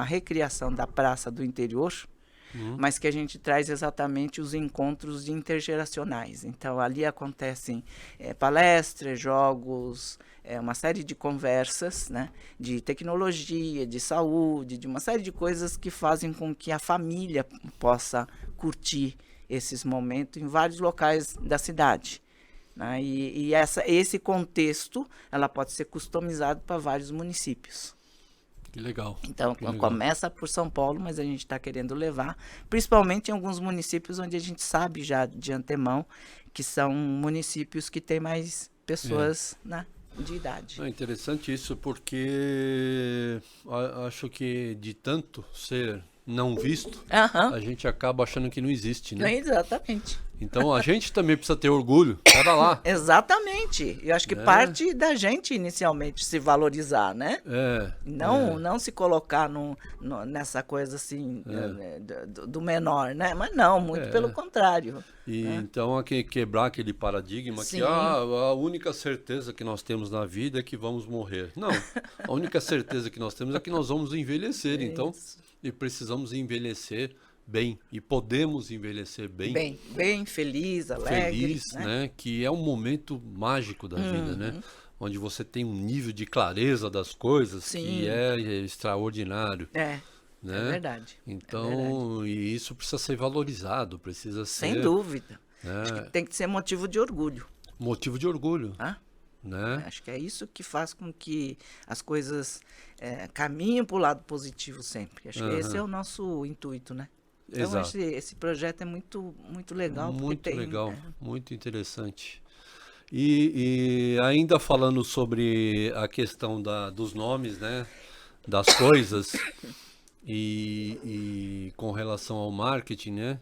recriação da Praça do Interior, mas que a gente traz exatamente os encontros intergeracionais. Então, ali acontecem palestras, jogos, uma série de conversas, né, de tecnologia, de saúde, de uma série de coisas que fazem com que a família possa curtir esses momentos em vários locais da cidade. Né? E esse contexto ela pode ser customizado para vários municípios. Que legal. Então, que legal. Começa por São Paulo, mas a gente está querendo levar, principalmente em alguns municípios onde a gente sabe já de antemão que são municípios que têm mais pessoas né, de idade. É interessante isso, porque acho que de tanto ser não visto, a gente acaba achando que não existe, né? Exatamente. Então a gente também precisa ter orgulho, para lá. Exatamente. Eu acho que parte da gente inicialmente se valorizar, né? Não se colocar nessa coisa assim do menor, né? Mas não, muito pelo contrário. Então quebrar aquele paradigma que a única certeza que nós temos na vida é que vamos morrer. Não, a única certeza que nós temos é que nós vamos envelhecer, então, e precisamos envelhecer bem, e podemos envelhecer bem. Bem, feliz, alegre. Feliz, né? Que é um momento mágico da vida, né? Onde você tem um nível de clareza das coisas que é extraordinário. É verdade. Então, e isso precisa ser valorizado, precisa ser... Sem dúvida. Acho que tem que ser motivo de orgulho. Motivo de orgulho. Né? Acho que é isso que faz com que as coisas caminhem para o lado positivo sempre. Acho que esse é o nosso intuito, né? Então, Exato. esse projeto é muito, muito legal. Porque Muito tem, legal, muito interessante. E ainda falando sobre a questão dos nomes, né, das coisas e com relação ao marketing, né,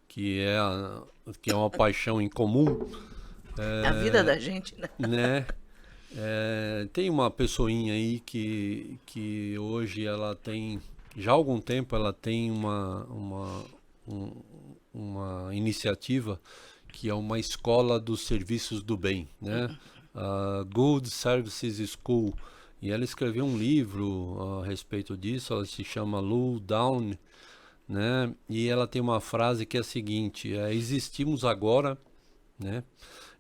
que é, que é uma paixão em comum, a vida da gente, né? né? Tem uma pessoinha aí que hoje ela tem, já há algum tempo ela tem um- uma iniciativa que é uma escola dos serviços do bem, né? A Good Services School. E ela escreveu um livro a respeito disso, ela se chama Lou Down, né? E ela tem uma frase que é a seguinte: existimos agora, né,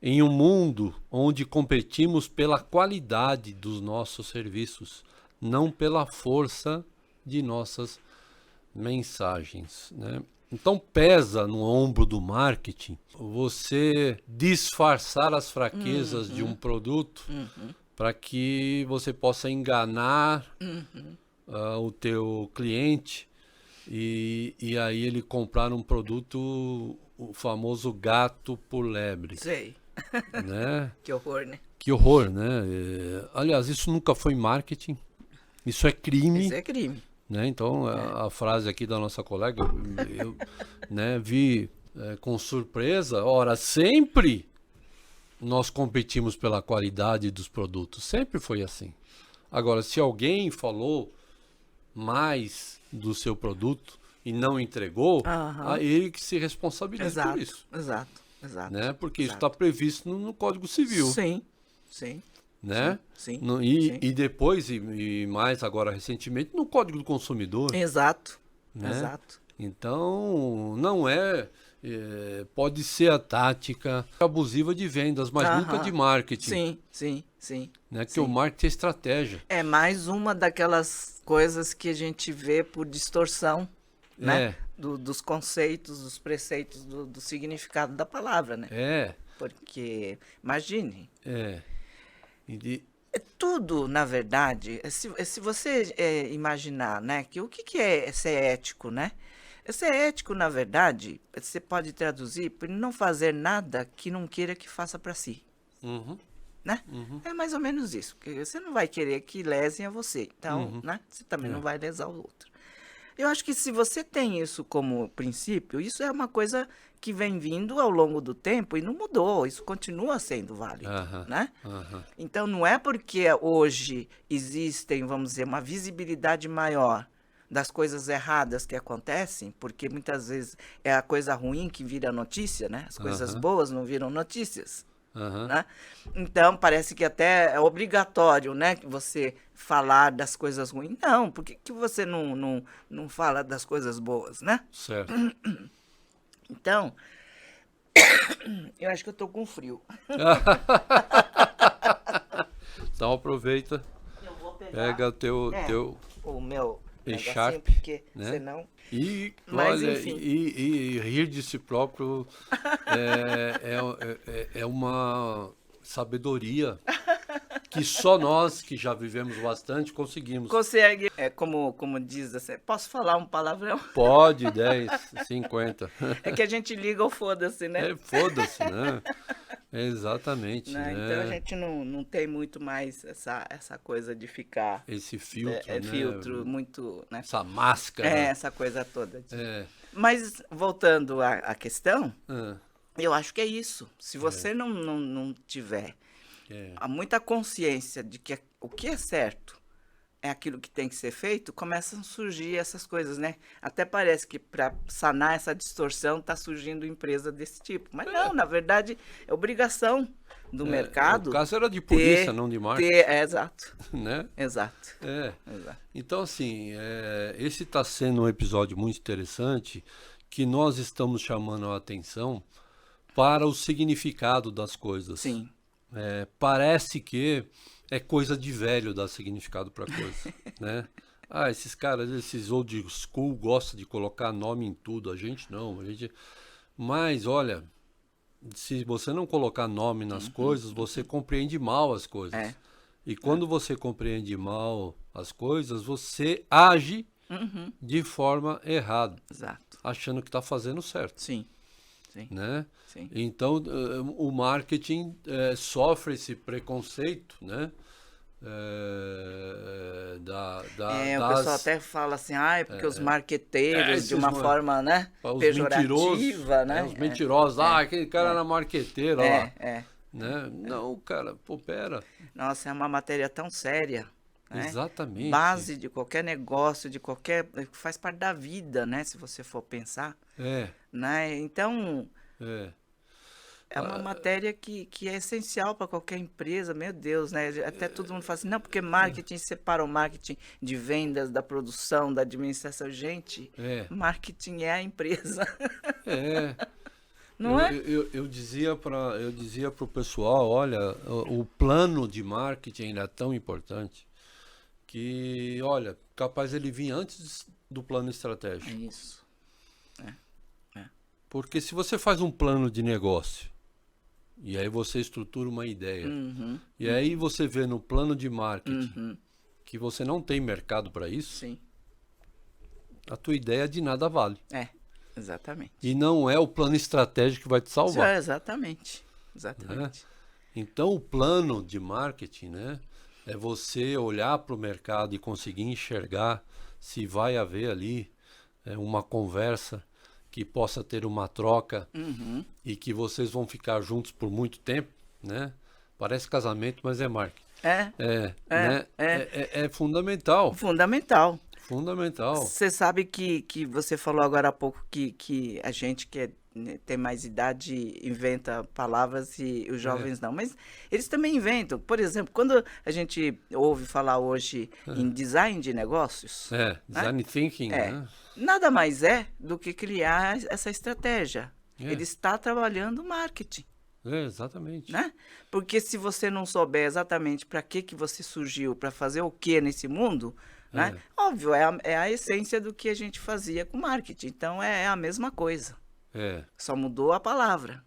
em um mundo onde competimos pela qualidade dos nossos serviços, não pela força de nossas mensagens, né? Então pesa no ombro do marketing você disfarçar as fraquezas de um produto para que você possa enganar o teu cliente e aí ele comprar um produto, o famoso gato por lebre, Sei. né? Que horror, né? Que horror, né? Aliás, isso nunca foi marketing, isso é crime, Isso é crime. né? Então, a frase aqui da nossa colega, eu, né, vi com surpresa. Ora, sempre nós competimos pela qualidade dos produtos, sempre foi assim. Agora, se alguém falou mais do seu produto e não entregou, Aham. a ele que se responsabilize por Exato, isso, exato, exato. né? Porque isso exato. está previsto no Código Civil, Sim, sim, né? sim, E, sim. e depois, e mais agora recentemente, no Código do Consumidor, Exato, né? exato. Então, não pode ser a tática abusiva de vendas, mas nunca de Aham. marketing, Sim, sim, sim. né? Que o sim. marketing é estratégia. É mais uma daquelas coisas que a gente vê por distorção, né? É, Dos conceitos, dos preceitos, do significado da palavra, né? é, Porque, imagine, é. E, tudo, na verdade, se você imaginar, né, que o que é ser ético, né? Ser ético, na verdade, você pode traduzir por não fazer nada que não queira que faça para si, uhum, né? É mais ou menos isso, porque você não vai querer que lesem a você, então, né, você também não vai lesar o outro. Eu acho que se você tem isso como princípio, isso é uma coisa que vem vindo ao longo do tempo e não mudou, isso continua sendo válido, aham, né? aham. Então, não é porque hoje existem, vamos dizer, uma visibilidade maior das coisas erradas que acontecem, porque muitas vezes é a coisa ruim que vira notícia, né? As coisas Aham. boas não viram notícias. Aham. Né? Então, parece que até é obrigatório, né, que você falar das coisas ruins. Não, por que você não fala das coisas boas, né? Certo. Então, eu acho que eu tô com frio. Então aproveita, Eu vou pegar pega teu o meu negocinho, Sharp, porque né? senão... E Mas, olha, enfim. e rir de si próprio é uma sabedoria que só nós que já vivemos bastante conseguimos. Consegue, como diz assim, posso falar um palavrão? Pode, 10, 50. É que a gente liga o foda-se, né? Foda-se, né? Exatamente, Né? Então a né? gente não tem muito mais essa coisa de ficar Esse filtro, né? filtro muito, né? Essa máscara. Essa coisa toda. É. Mas voltando à questão, Ah, eu acho que é isso. Se você não tiver é. muita consciência de que o que é certo é aquilo que tem que ser feito, começam a surgir essas coisas, né? Até parece que para sanar essa distorção está surgindo empresa desse tipo. Mas não, na verdade, é obrigação do mercado. O caso era de polícia, não de marketing. Exato. Né? Exato. Exato. Então, assim, esse está sendo um episódio muito interessante que nós estamos chamando a atenção para o significado das coisas. Sim. Parece que é coisa de velho dar significado para coisa, né? Esses caras, esses old school gostam de colocar nome em tudo, a gente não, Mas, olha, se você não colocar nome nas coisas, você compreende mal as coisas. E quando você compreende mal as coisas, você age de forma errada, Exato. achando que está fazendo certo. Sim. Sim. Né? Sim. Então, o marketing sofre esse preconceito, né? O pessoal até fala assim, porque os marqueteiros, de uma forma, né, os pejorativa, né? Os mentirosos, aquele cara era marqueteiro, olha lá. Né? Não, cara, pô, pera. Nossa, é uma matéria tão séria. Né? Exatamente. Base de qualquer negócio, faz parte da vida, né? Se você for pensar. Né? Então, é uma matéria que é essencial para qualquer empresa, meu Deus, né? Até todo mundo fala assim, não, porque marketing separa o marketing de vendas, da produção, da administração. Gente, marketing é a empresa. Não é? Eu dizia para o pessoal, olha, o plano de marketing é tão importante que, olha, capaz ele vir antes do plano estratégico. É isso. Porque se você faz um plano de negócio e aí você estrutura uma ideia e aí você vê no plano de marketing que você não tem mercado para isso, sim, a tua ideia de nada vale. Exatamente. E não é o plano estratégico que vai te salvar. Exatamente. Exatamente. Né? Então, o plano de marketing, né, é você olhar para o mercado e conseguir enxergar se vai haver ali uma conversa que possa ter uma troca e que vocês vão ficar juntos por muito tempo, né? Parece casamento, mas é marketing. É fundamental. Fundamental. Fundamental. Você sabe que você falou agora há pouco que a gente que tem mais idade inventa palavras e os jovens não. Mas eles também inventam. Por exemplo, quando a gente ouve falar hoje em design de negócios... design thinking, né? Nada mais é do que criar essa estratégia. Ele está trabalhando marketing. Exatamente. Né? Porque se você não souber exatamente para que você surgiu, para fazer o que nesse mundo... Né? Óbvio, é a essência do que a gente fazia com marketing. Então, é a mesma coisa. Só mudou a palavra.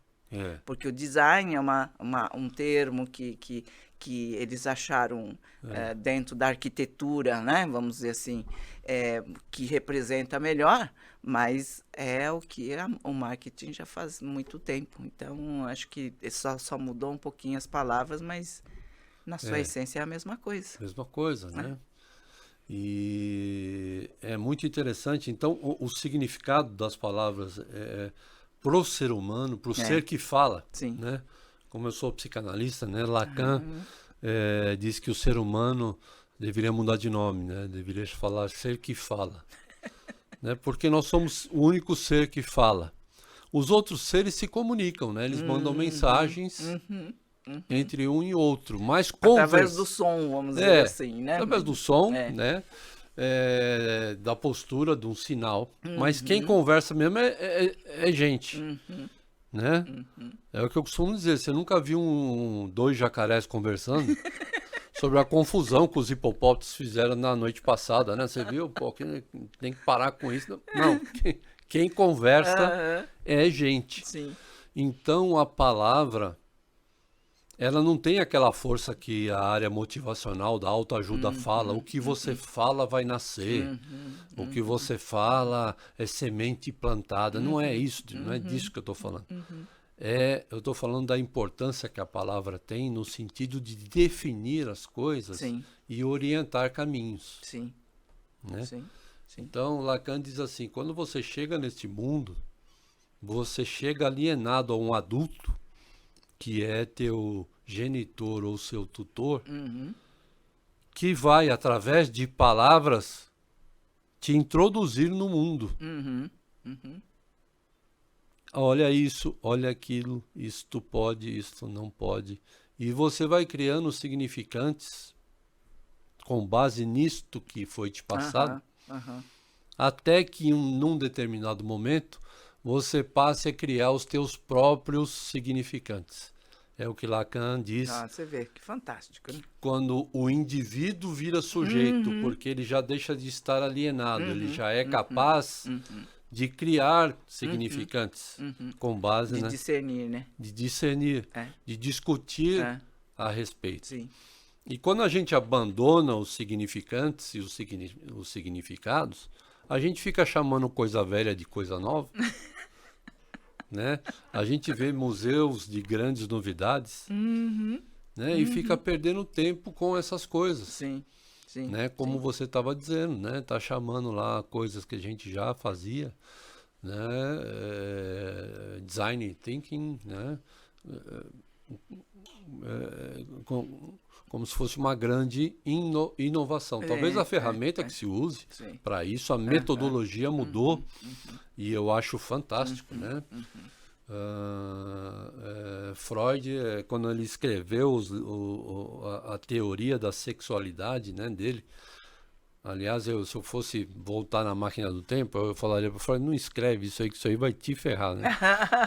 Porque o design é um termo que eles acharam dentro da arquitetura, né? Vamos dizer assim, que representa melhor, mas é o que o marketing já faz muito tempo. Então, acho que só mudou um pouquinho as palavras, mas na sua essência é a mesma coisa. Mesma coisa, né? E é muito interessante. Então, o significado das palavras para o ser humano, para o ser que fala, né? Como eu sou psicanalista, né? Lacan diz que o ser humano deveria mudar de nome, né? Deveria falar ser que fala, né? Porque nós somos o único ser que fala. Os outros seres se comunicam, né? Eles mandam mensagens entre um e outro, mas através do som, vamos dizer assim, né? Através do som, né? Da postura, de um sinal. Mas quem conversa mesmo é gente, né? É o que eu costumo dizer. Você nunca viu dois jacarés conversando sobre a confusão que os hipopótamos fizeram na noite passada, né? Você viu? Pô, tem que parar com isso. Não, quem conversa é gente. Sim. Então a palavra, ela não tem aquela força que a área motivacional da autoajuda fala. O que você fala vai nascer. O que você fala é semente plantada. Não é isso, não é disso que eu estou falando. Eu estou falando da importância que a palavra tem no sentido de definir as coisas e orientar caminhos. Sim. Né? Sim. Então, Lacan diz assim, quando você chega neste mundo, você chega alienado a um adulto que é teu genitor ou seu tutor, que vai, através de palavras, te introduzir no mundo. Olha isso, olha aquilo, isto pode, isto não pode. E você vai criando significantes com base nisto que foi te passado, até que num determinado momento você passe a criar os teus próprios significantes. É o que Lacan diz. Você vê, que fantástico, né? Quando o indivíduo vira sujeito, porque ele já deixa de estar alienado, ele já é capaz de criar significantes com base, de discernir, né? De discernir, de discutir a respeito. Sim. E quando a gente abandona os significantes e os significados, a gente fica chamando coisa velha de coisa nova, né? A gente vê museus de grandes novidades, né? E fica perdendo tempo com essas coisas, Sim, sim. né? Como sim. você estava dizendo, né? Tá chamando lá coisas que a gente já fazia, né? Design thinking, né? Como se fosse uma grande inovação. Talvez a ferramenta que se use Sim. para isso, a metodologia mudou e eu acho fantástico, né? Freud, quando ele escreveu a teoria da sexualidade, né, dele, aliás, se eu fosse voltar na máquina do tempo, eu falaria para Freud, não escreve isso aí, que isso aí vai te ferrar, né?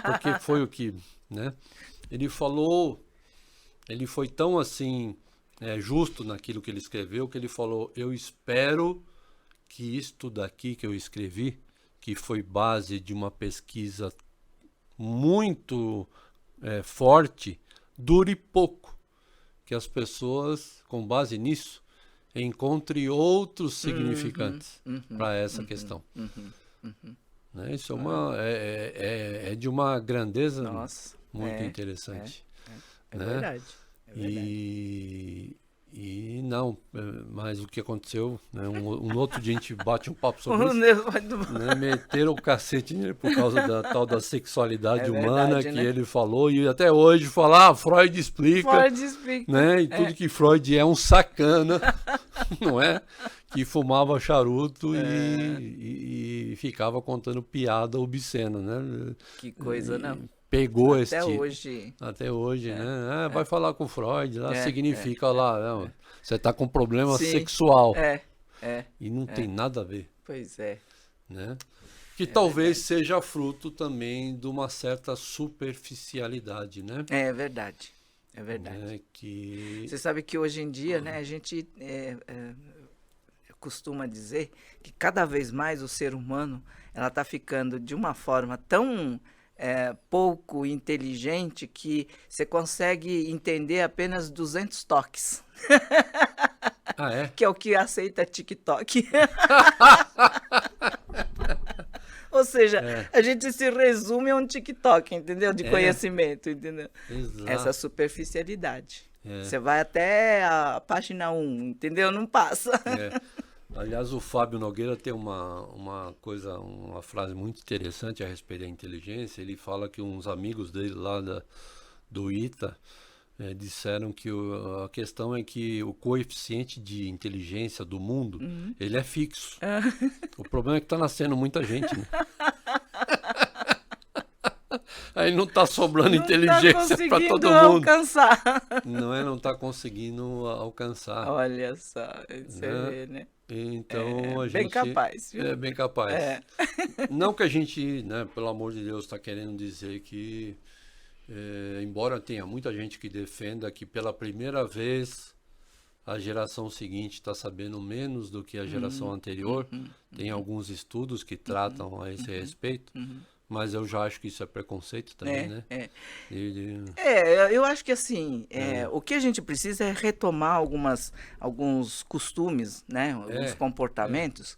Porque foi o que, né? Ele falou, ele foi tão assim, justo naquilo que ele escreveu, que ele falou, eu espero que isto daqui que eu escrevi, que foi base de uma pesquisa muito forte, dure pouco, que as pessoas, com base nisso, encontrem outros significantes para essa questão. Né? Isso é de uma grandeza muito interessante. É né? verdade. É verdade. E não, mas o que aconteceu, né? Um outro dia a gente bate um papo sobre isso, né? Meteram o cacete nele por causa da tal da sexualidade humana que ele falou, e até hoje fala, Freud explica, né? E tudo que Freud é um sacana, não é? Que fumava charuto e ficava contando piada obscena, né? Que coisa, não? Pegou Até hoje, né? Vai falar com Freud, lá significa lá, não, você está com problema sexual. E não tem nada a ver. Pois é. Né? Que talvez seja fruto também de uma certa superficialidade, né? É verdade. É verdade. Né? Você sabe que hoje em dia, né, a gente costuma dizer que cada vez mais o ser humano ela está ficando de uma forma tão pouco inteligente que você consegue entender apenas 200 toques. Que é o que aceita TikTok. Ou seja, a gente se resume a um TikTok, entendeu? De conhecimento, entendeu? Exato. Essa superficialidade. Você vai até a página 1, entendeu? Não passa. Aliás, o Fábio Nogueira tem uma frase muito interessante a respeito da inteligência. Ele fala que uns amigos dele lá do ITA disseram que a questão é que o coeficiente de inteligência do mundo, ele é fixo. O problema é que está nascendo muita gente, né? Aí não está sobrando inteligência para todo mundo. Não está conseguindo alcançar. Olha só, você vê, né? Então a gente bem capaz, viu? É bem capaz. Não que a gente, né, pelo amor de Deus, está querendo dizer que, embora tenha muita gente que defenda que pela primeira vez a geração seguinte está sabendo menos do que a geração anterior, tem alguns estudos que tratam a esse respeito. Mas eu já acho que isso é preconceito também, né? Eu acho que assim, o que a gente precisa é retomar alguns costumes, né? Alguns comportamentos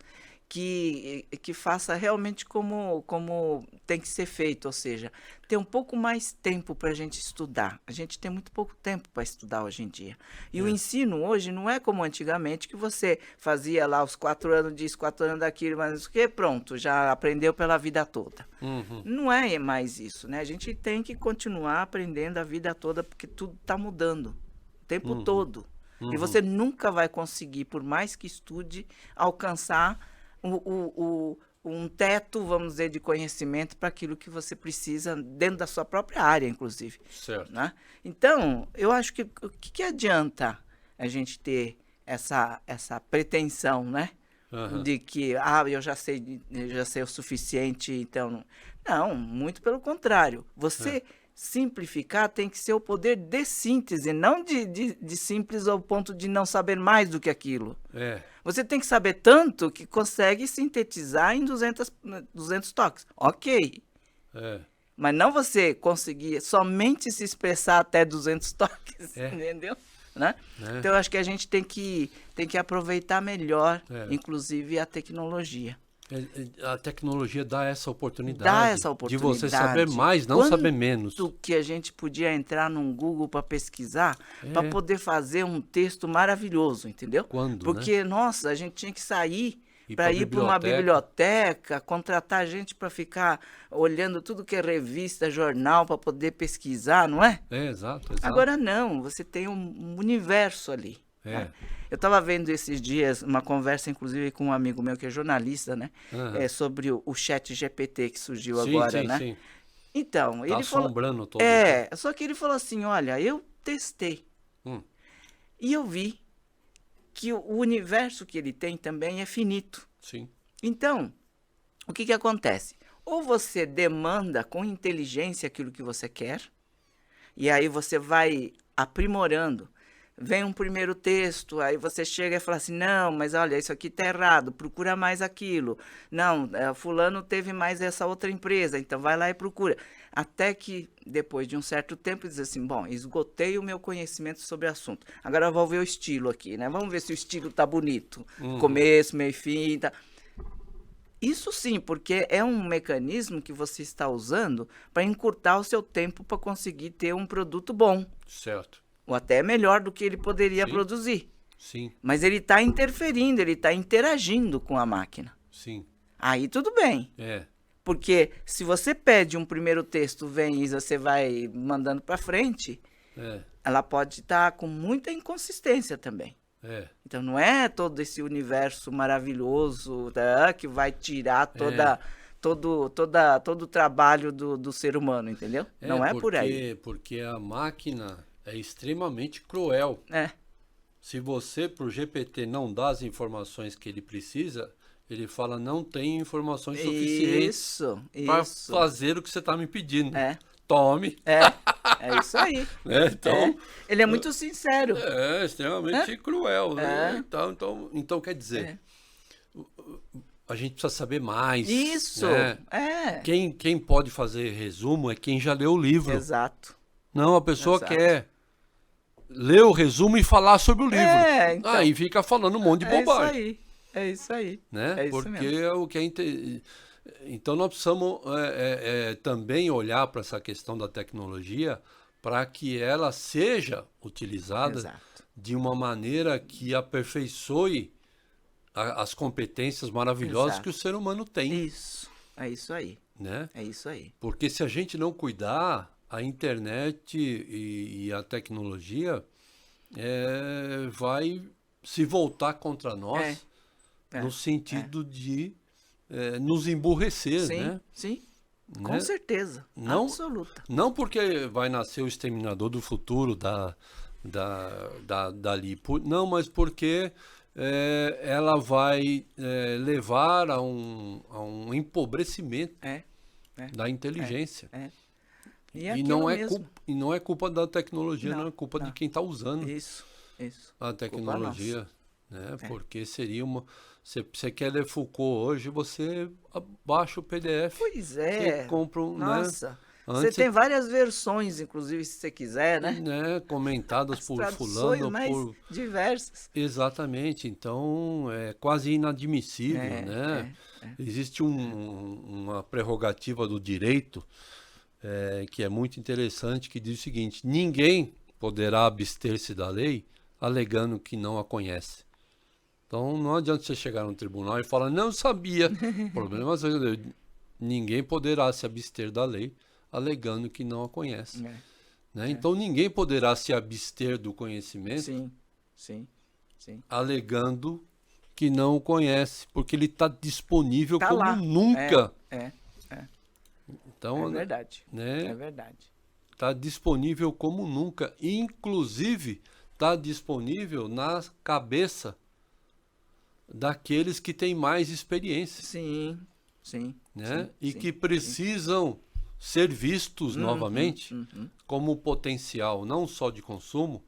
que faça realmente como tem que ser feito, ou seja, ter um pouco mais tempo para a gente estudar. A gente tem muito pouco tempo para estudar hoje em dia. E o ensino hoje não é como antigamente, que você fazia lá os 4 anos disso, 4 anos daquilo, mas o que? Pronto, já aprendeu pela vida toda. Não é mais isso, né? A gente tem que continuar aprendendo a vida toda, porque tudo está mudando o tempo todo. E você nunca vai conseguir, por mais que estude, alcançar um teto, vamos dizer, de conhecimento para aquilo que você precisa dentro da sua própria área, inclusive. Certo. Né? Então, eu acho que o que adianta a gente ter essa pretensão, né? De que, eu já sei o suficiente, então... Não, muito pelo contrário. Você simplificar tem que ser o poder de síntese, não de simples ao ponto de não saber mais do que aquilo. Você tem que saber tanto que consegue sintetizar em 200 toques. Ok. Mas não você conseguir somente se expressar até 200 toques, entendeu? né? Então, eu acho que a gente tem que aproveitar melhor, inclusive, a tecnologia. A tecnologia dá essa oportunidade. Dá essa oportunidade. De você saber mais, não saber menos. Quanto que a gente podia entrar num Google para pesquisar, para poder fazer um texto maravilhoso, entendeu? Porque, nossa, a gente tinha que sair para ir para uma biblioteca, contratar gente para ficar olhando tudo que é revista, jornal, para poder pesquisar, não é? Exato. Agora não, você tem um universo ali. Né? Eu estava vendo esses dias uma conversa, inclusive, com um amigo meu que é jornalista, né? Sobre o chat GPT que surgiu agora, né? Sim. Então, ele falou... assombrando todo só que ele falou assim, olha, eu testei e eu vi que o universo que ele tem também é finito. Sim. Então, o que acontece? Ou você demanda com inteligência aquilo que você quer, e aí você vai aprimorando. Vem um primeiro texto, aí você chega e fala assim, não, mas olha, isso aqui está errado, procura mais aquilo. Não, fulano teve mais essa outra empresa, então vai lá e procura. Até que, depois de um certo tempo, diz assim, bom, esgotei o meu conhecimento sobre o assunto. Agora eu vou ver o estilo aqui, né? Vamos ver se o estilo tá bonito. Começo, meio e fim, tá... Isso sim, porque é um mecanismo que você está usando para encurtar o seu tempo para conseguir ter um produto bom. Certo. Ou até melhor do que ele poderia produzir. Sim. Mas ele está interferindo, ele está interagindo com a máquina. Sim. Aí tudo bem. Porque se você pede um primeiro texto, vem e você vai mandando para frente, ela pode estar com muita inconsistência também. Então não é todo esse universo maravilhoso que vai tirar todo o trabalho do ser humano, entendeu? Não é por aí. Porque a máquina é extremamente cruel. Se você, pro GPT, não dá as informações que ele precisa, ele fala, não tem informações suficientes para fazer o que você está me pedindo. Tome. É isso aí. Então, ele é muito sincero. É extremamente cruel. Né? Então, quer dizer, a gente precisa saber mais. Isso. Né? Quem pode fazer resumo é quem já leu o livro. Exato. Não, a pessoa quer ler o resumo e falar sobre o livro. Então, aí fica falando um monte de bobagem. É isso aí. Né? Porque o que Então nós precisamos também olhar para essa questão da tecnologia para que ela seja utilizada de uma maneira que aperfeiçoe as competências maravilhosas que o ser humano tem. Isso. É isso aí. Né? É isso aí. Porque se a gente não cuidar, a internet e a tecnologia vai se voltar contra nós no sentido de nos emburrecer, né? Sim, com certeza, absoluta. Não porque vai nascer o exterminador do futuro dali, não, mas porque ela vai levar a um empobrecimento da inteligência. E não é culpa da tecnologia, não é culpa de quem está usando a tecnologia. Né? Porque seria uma... Você quer ler Foucault hoje, você baixa o PDF. Pois é. Você compra Nossa. Né? Você tem várias versões, inclusive, se você quiser, né? Comentadas por fulano. Mais diversas. Exatamente. Então, é quase inadmissível, né? Existe uma prerrogativa do direito que é muito interessante, que diz o seguinte: ninguém poderá abster-se da lei alegando que não a conhece. Então, não adianta você chegar no tribunal e falar, não sabia. O problema é que ninguém poderá se abster da lei alegando que não a conhece. Né? Então, ninguém poderá se abster do conhecimento alegando que não o conhece, porque ele está disponível como lá. Nunca. Então, é verdade. Né? É verdade. Está disponível como nunca. Inclusive, está disponível na cabeça daqueles que têm mais experiência. Sim. Né? Que precisam ser vistos novamente como potencial, não só de consumo,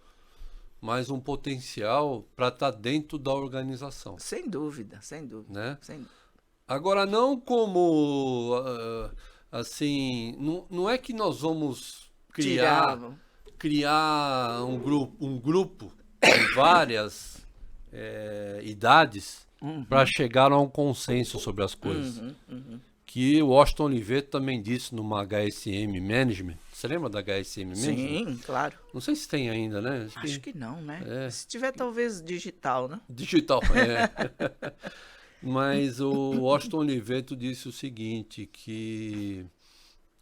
mas um potencial para estar dentro da organização. Sem dúvida. Né? Sem dúvida. Agora, não como... assim, não é que nós vamos criar um grupo várias idades para chegar a um consenso sobre as coisas. Que o Washington Oliveto também disse numa HSM Management. Você lembra da HSM Management? Sim, claro. Não sei se tem ainda, né? Acho que não, né? É. Se tiver, talvez digital, né? Digital, Mas o Washington Oliveto disse o seguinte, que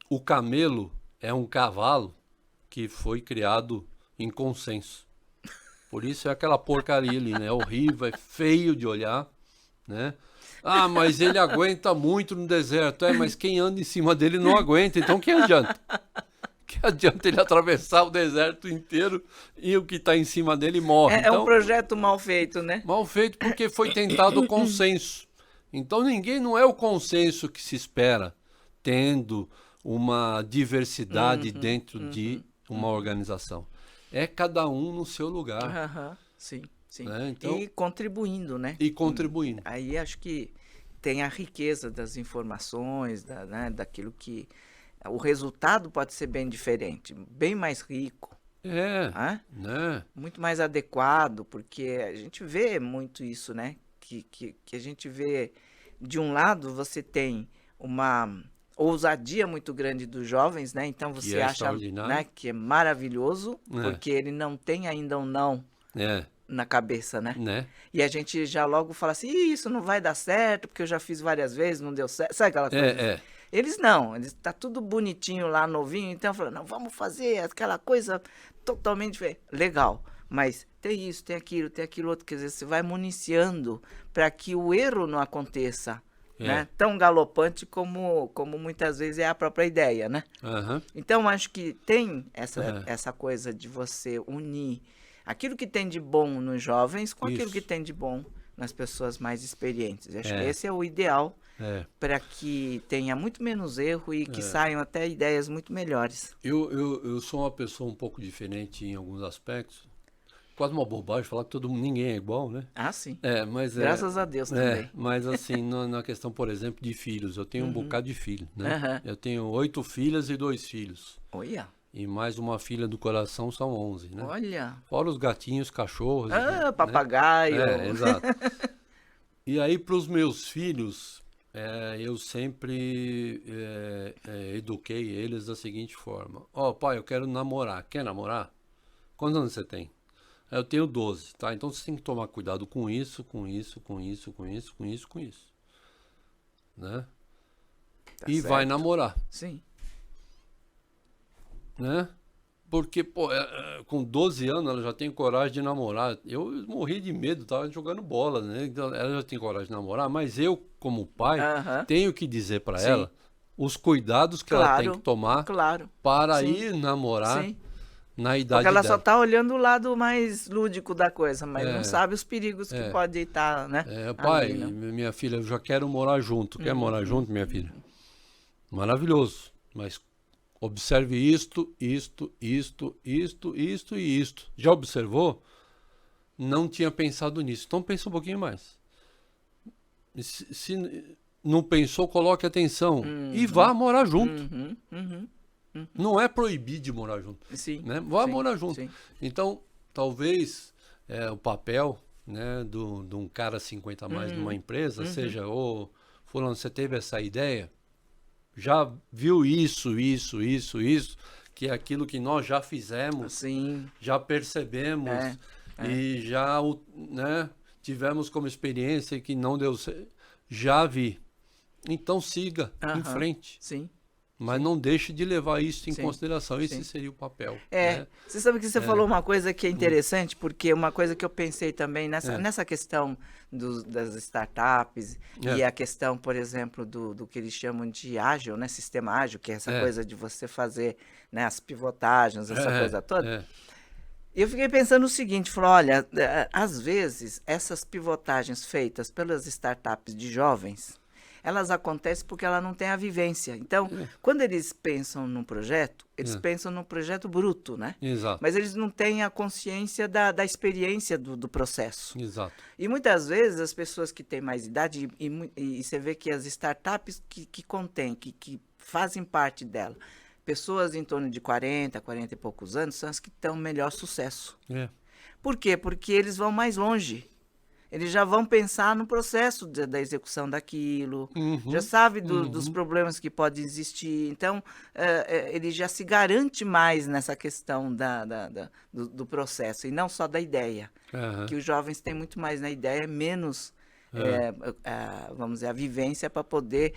o camelo é um cavalo que foi criado em consenso. Por isso é aquela porcaria ali, né? É horrível, é feio de olhar, né? Ah, mas ele aguenta muito no deserto. Mas quem anda em cima dele não aguenta, então que adianta? Que adianta ele atravessar o deserto inteiro e o que está em cima dele morre. É um projeto mal feito, né? Mal feito porque foi tentado o consenso. Então não é o consenso que se espera, tendo uma diversidade dentro de uma organização. É cada um no seu lugar. Sim, sim. Né? Então, e contribuindo, né? E contribuindo. Aí acho que tem a riqueza das informações, né, daquilo que... O resultado pode ser bem diferente, bem mais rico. Né? Muito mais adequado, porque a gente vê muito isso, né? Que a gente vê, de um lado, você tem uma ousadia muito grande dos jovens, né? Então você acha, né, que é maravilhoso, porque ele não tem ainda um não na cabeça, né? E a gente já logo fala assim, isso não vai dar certo, porque eu já fiz várias vezes, não deu certo. Sabe aquela coisa? Eles não, tá tudo bonitinho lá, novinho, então falando, não, vamos fazer aquela coisa totalmente diferente. Legal, mas tem isso, tem aquilo outro, quer dizer, você vai municiando para que o erro não aconteça, né? Tão galopante como muitas vezes é a própria ideia, né? Então, acho que tem essa coisa de você unir aquilo que tem de bom nos jovens com aquilo que tem de bom nas pessoas mais experientes. Acho que esse é o ideal para que tenha muito menos erro e que saiam até ideias muito melhores. Eu sou uma pessoa um pouco diferente em alguns aspectos. Quase uma bobagem falar que ninguém é igual, né? Ah, sim. Mas graças a Deus também. Mas assim, na questão, por exemplo, de filhos, eu tenho um bocado de filho, né? Eu tenho 8 filhas e 2 filhos. Olha. E mais uma filha do coração, são 11, né? Olha. Fora os gatinhos, cachorros. Papagaio. Exato. E aí, para os meus filhos, eu sempre eduquei eles da seguinte forma. Pai, eu quero namorar. Quer namorar? Quantos anos você tem? Eu tenho 12, tá? Então você tem que tomar cuidado com isso, com isso, com isso, com isso, com isso, com isso. Né? Tá e certo. vai namorar. Sim. Né? Porque, com 12 anos ela já tem coragem de namorar. Eu morri de medo, tava jogando bola, né? Então, ela já tem coragem de namorar, mas eu, como pai, tenho que dizer para ela os cuidados que ela tem que tomar para ir namorar na idade Porque ela dela. só tá olhando o lado mais lúdico da coisa, mas não sabe os perigos que pode estar, né? Pai, minha filha, eu já quero morar junto. Quer morar junto, minha filha? Maravilhoso, mas observe isto e isto. Já observou? Não tinha pensado nisso. Então pensa um pouquinho mais. Se não pensou, coloque atenção. E vá morar junto. Não é proibir de morar junto. Né? Vá morar junto. Então, talvez o papel, né, de um cara 50 a mais numa empresa seja, fulano, você teve essa ideia? Já viu isso, que é aquilo que nós já fizemos, já percebemos e já, né, tivemos como experiência que não deu certo. Já vi. Então siga em frente. Mas não deixe de levar isso em consideração. Esse seria o papel. Né? Você sabe que você falou uma coisa que é interessante, porque uma coisa que eu pensei também nessa questão das startups e a questão, por exemplo, do que eles chamam de ágil, né? Sistema ágil, que é essa coisa de você fazer, né, as pivotagens, essa coisa toda. Eu fiquei pensando o seguinte, falou, olha, às vezes essas pivotagens feitas pelas startups de jovens, elas acontecem porque ela não tem a vivência. Então, quando eles pensam num projeto, eles pensam num projeto bruto, né? Exato. Mas eles não têm a consciência da experiência do processo. Exato. E muitas vezes as pessoas que têm mais idade, e você vê que as startups que contêm, que fazem parte dela, pessoas em torno de 40 e poucos anos, são as que têm melhor sucesso. Por quê? Porque eles vão mais longe. Eles já vão pensar no processo da execução daquilo, já sabe dos problemas que podem existir. Então, ele já se garante mais nessa questão do processo, e não só da ideia. Que os jovens têm muito mais na ideia, menos, vamos dizer, a vivência para poder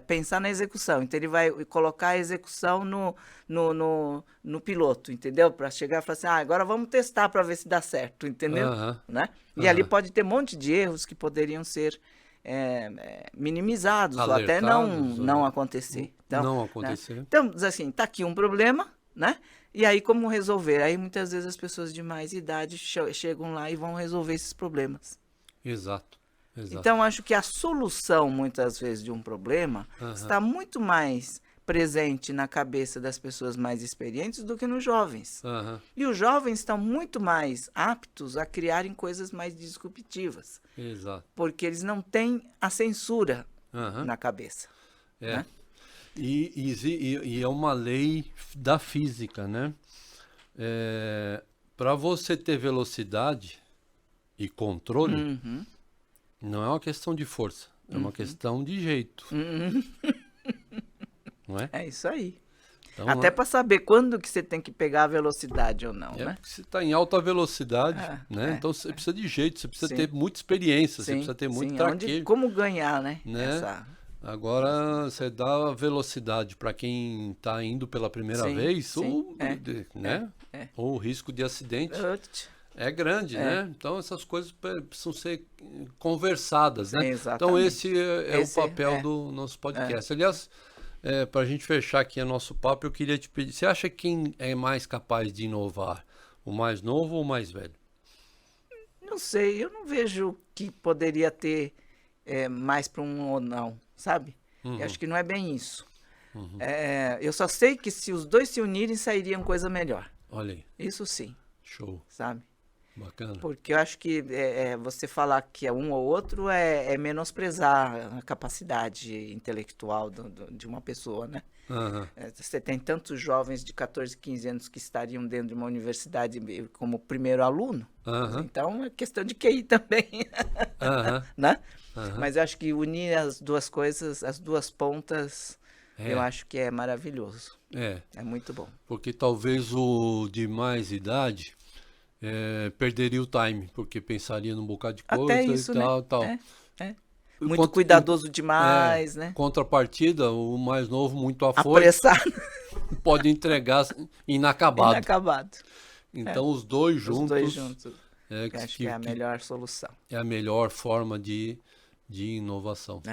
pensar na execução. Então, ele vai colocar a execução no piloto, entendeu? Para chegar e falar assim, agora vamos testar para ver se dá certo, entendeu? Né? E ali pode ter um monte de erros que poderiam ser minimizados, ou até não acontecer. Então, não acontecer. Né? Então, assim, está aqui um problema, né? E aí, como resolver? Aí, muitas vezes, as pessoas de mais idade chegam lá e vão resolver esses problemas. Exato. Então, acho que a solução, muitas vezes, de um problema está muito mais presente na cabeça das pessoas mais experientes do que nos jovens. E os jovens estão muito mais aptos a criarem coisas mais disruptivas. Exato. Porque eles não têm a censura na cabeça. Né? E é uma lei da física, né? Para você ter velocidade e controle, não é uma questão de força, é uma questão de jeito. Não é? É isso aí. Então, até para saber quando que você tem que pegar a velocidade ou não, né? Porque você está em alta velocidade, né? Então você precisa de jeito, você precisa ter muita experiência, você precisa ter muito traquejo. Como ganhar, né? Agora, você dá velocidade para quem está indo pela primeira vez, ou o risco de acidente é grande, né? Então, essas coisas precisam ser conversadas, né? Então, esse é o papel do nosso podcast. Aliás, para a gente fechar aqui o nosso papo, eu queria te pedir, você acha quem é mais capaz de inovar? O mais novo ou o mais velho? Não sei, eu não vejo que poderia ter mais para um ou não, sabe? Eu acho que não é bem isso. Eu só sei que se os dois se unirem, sairia uma coisa melhor. Olha aí. Isso sim. Show. Sabe? Bacana. Porque eu acho que você falar que é um ou outro é menosprezar a capacidade intelectual de uma pessoa, né? Você tem tantos jovens de 14, 15 anos que estariam dentro de uma universidade como primeiro aluno. Então, é questão de QI também. Né? Mas eu acho que unir as duas coisas, as duas pontas, eu acho que é maravilhoso. É muito bom. Porque talvez o de mais idade perderia o time, porque pensaria num bocado de coisa até isso, e tal. Muito cuidadoso demais, né? Contrapartida, o mais novo, muito afoito, apressado, pode entregar inacabado. Inacabado. Então, os dois juntos. Os dois juntos. Acho que é a melhor solução. É a melhor forma de inovação.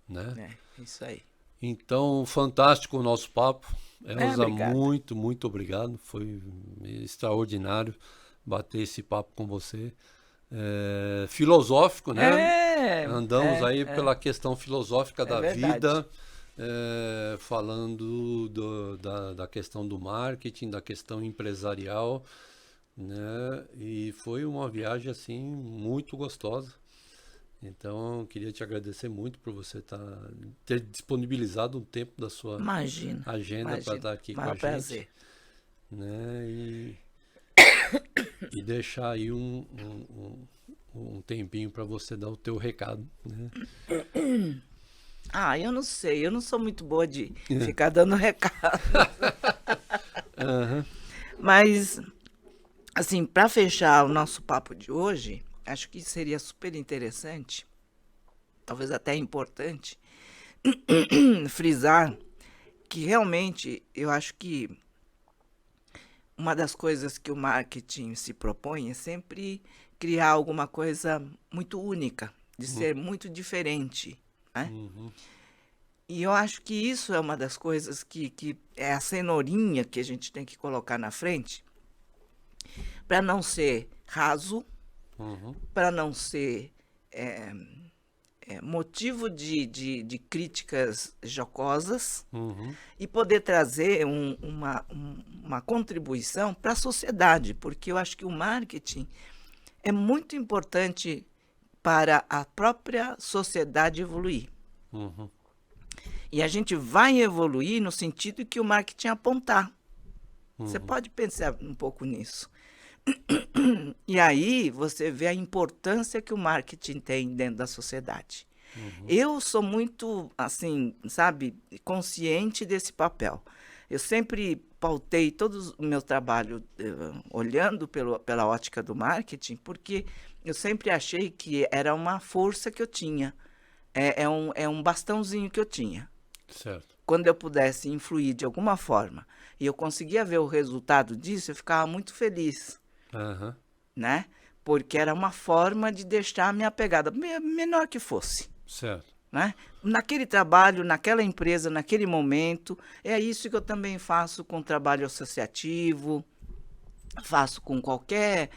Né? Isso aí. Então, fantástico o nosso papo. Elza, obrigado. muito obrigado. Foi extraordinário bater esse papo com você. Filosófico, né? Andamos aí pela questão filosófica da vida, falando da questão do marketing, da questão empresarial, né? E foi uma viagem assim muito gostosa. Então, eu queria te agradecer muito por você ter disponibilizado um tempo da sua agenda para estar aqui com a prazer. gente. Né? E deixar aí um tempinho para você dar o teu recado. Né? Eu não sei, eu não sou muito boa de ficar dando recado. Mas, assim, para fechar o nosso papo de hoje, acho que seria super interessante, talvez até importante, frisar que realmente eu acho que uma das coisas que o marketing se propõe é sempre criar alguma coisa muito única, de ser muito diferente, né? E eu acho que isso é uma das coisas que é a cenourinha que a gente tem que colocar na frente, para não ser raso, para não ser motivo de críticas jocosas, e poder trazer uma contribuição para a sociedade, porque eu acho que o marketing é muito importante para a própria sociedade evoluir. E a gente vai evoluir no sentido que o marketing apontar. Você pode pensar um pouco nisso. E aí você vê a importância que o marketing tem dentro da sociedade. Eu sou muito, assim, sabe, consciente desse papel. Eu sempre pautei todo o meu trabalho olhando pela ótica do marketing, porque eu sempre achei que era uma força que eu tinha. É um bastãozinho que eu tinha. Certo. Quando eu pudesse influir de alguma forma e eu conseguia ver o resultado disso, eu ficava muito feliz, Aham. né? Porque era uma forma de deixar a minha pegada, menor que fosse, Certo. né? Naquele trabalho, naquela empresa, naquele momento. É isso que eu também faço com trabalho associativo, faço com qualquer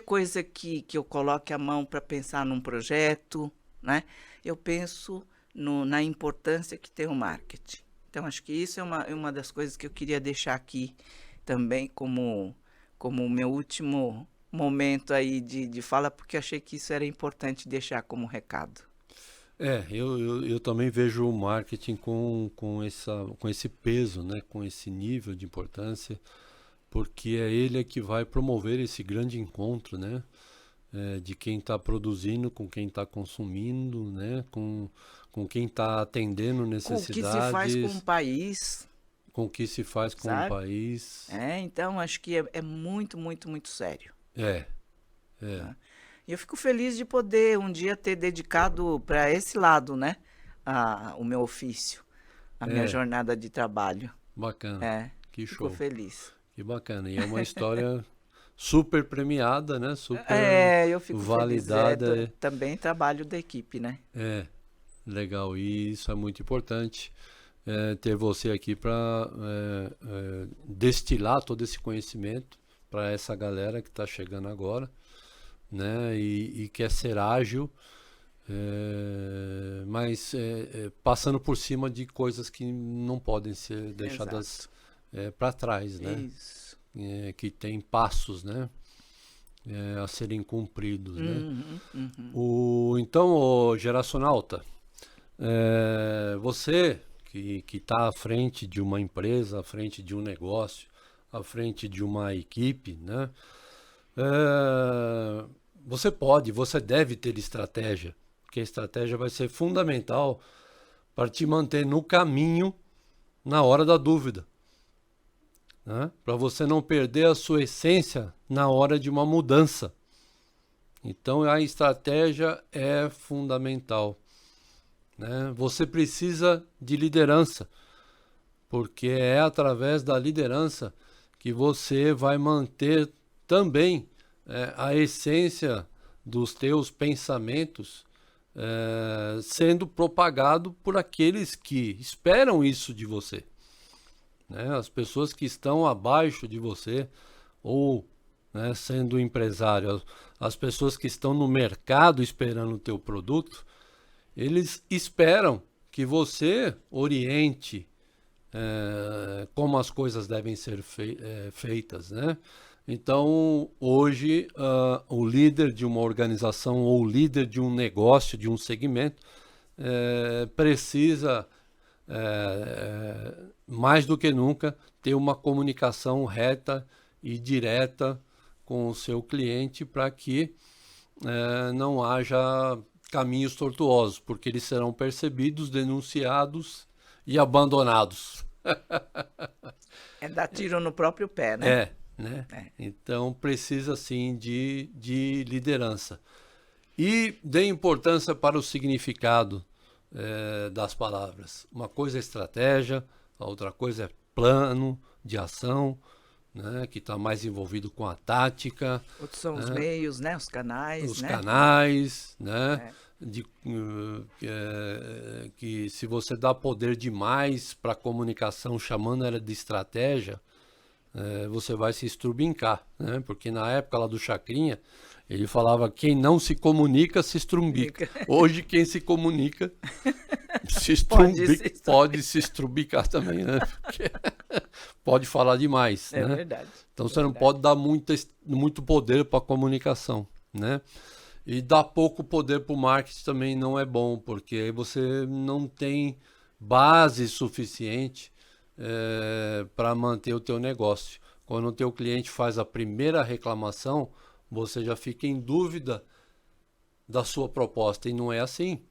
coisa que eu coloque a mão para pensar num projeto, né? Eu penso na importância que tem o marketing. Então, acho que isso é uma das coisas que eu queria deixar aqui também como o meu último momento aí de fala, porque achei que isso era importante deixar como recado. Eu também vejo o marketing com esse peso, né? Com esse nível de importância, porque é ele que vai promover esse grande encontro, né? De quem está produzindo com quem está consumindo, né? Com quem está atendendo Com o que se faz com o necessidades, país, com o que se faz com o sabe? país. Então acho que é muito, muito, muito sério. É, é, Né? E eu fico feliz de poder um dia ter dedicado para esse lado, né? O meu ofício, a minha é, jornada de trabalho. bacana. É, Que fico show, feliz. que bacana. E é uma história super premiada, né? Super Eu fico feliz. validada. Também trabalho da equipe, né? É, legal. E isso é muito importante. Ter você aqui para destilar todo esse conhecimento para essa galera que está chegando agora, né? E quer ser ágil, mas passando por cima de coisas que não podem ser deixadas Exato. para trás, né? Isso. Que tem passos, né? A serem cumpridos, né? Uhum, uhum. Então, ô Geracionalta, você que está à frente de uma empresa, à frente de um negócio, à frente de uma equipe, né? Você deve ter estratégia, porque a estratégia vai ser fundamental para te manter no caminho na hora da dúvida, né? Para você não perder a sua essência na hora de uma mudança. Então a estratégia é fundamental, né? Você precisa de liderança, porque é através da liderança que você vai manter também a essência dos teus pensamentos sendo propagado por aqueles que esperam isso de você, né? As pessoas que estão abaixo de você ou, né, sendo empresário, as pessoas que estão no mercado esperando o teu produto, eles esperam que você oriente como as coisas devem ser feitas, né? Então, hoje, o líder de uma organização ou o líder de um negócio, de um segmento, precisa, mais do que nunca, ter uma comunicação reta e direta com o seu cliente para que não haja caminhos tortuosos, porque eles serão percebidos, denunciados e abandonados. É dar tiro no próprio pé, né? Né? É. Então precisa sim de liderança. E dê importância para o significado das palavras. Uma coisa é estratégia, a outra coisa é plano de ação, né? Que está mais envolvido com a tática. Outros são os Né? meios, né? Os canais, Os né? canais, né? É. Que se você dá poder demais para a comunicação, chamando ela de estratégia, você vai se estrubincar, né? Porque na época lá do Chacrinha, ele falava quem não se comunica se estrumbica. Hoje quem se comunica pode se estrubicar também, né? Porque pode falar demais, É né? verdade. Então você não pode dar muito poder para a comunicação, né? E dar pouco poder para o marketing também não é bom, porque aí você não tem base suficiente para manter o teu negócio. Quando o teu cliente faz a primeira reclamação, você já fica em dúvida da sua proposta, e não é assim.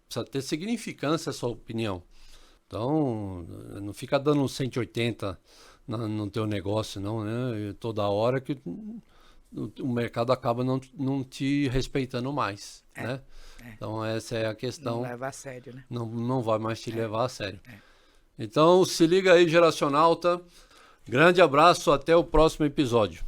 Precisa ter significância a sua opinião. Então, não fica dando um 180 no teu negócio, não, né? Toda hora que o mercado acaba não te respeitando mais, né? Então, essa é a questão. Não leva a sério, né? Não vai mais te levar a sério. Então, se liga aí, Geracionalta. Grande abraço, até o próximo episódio.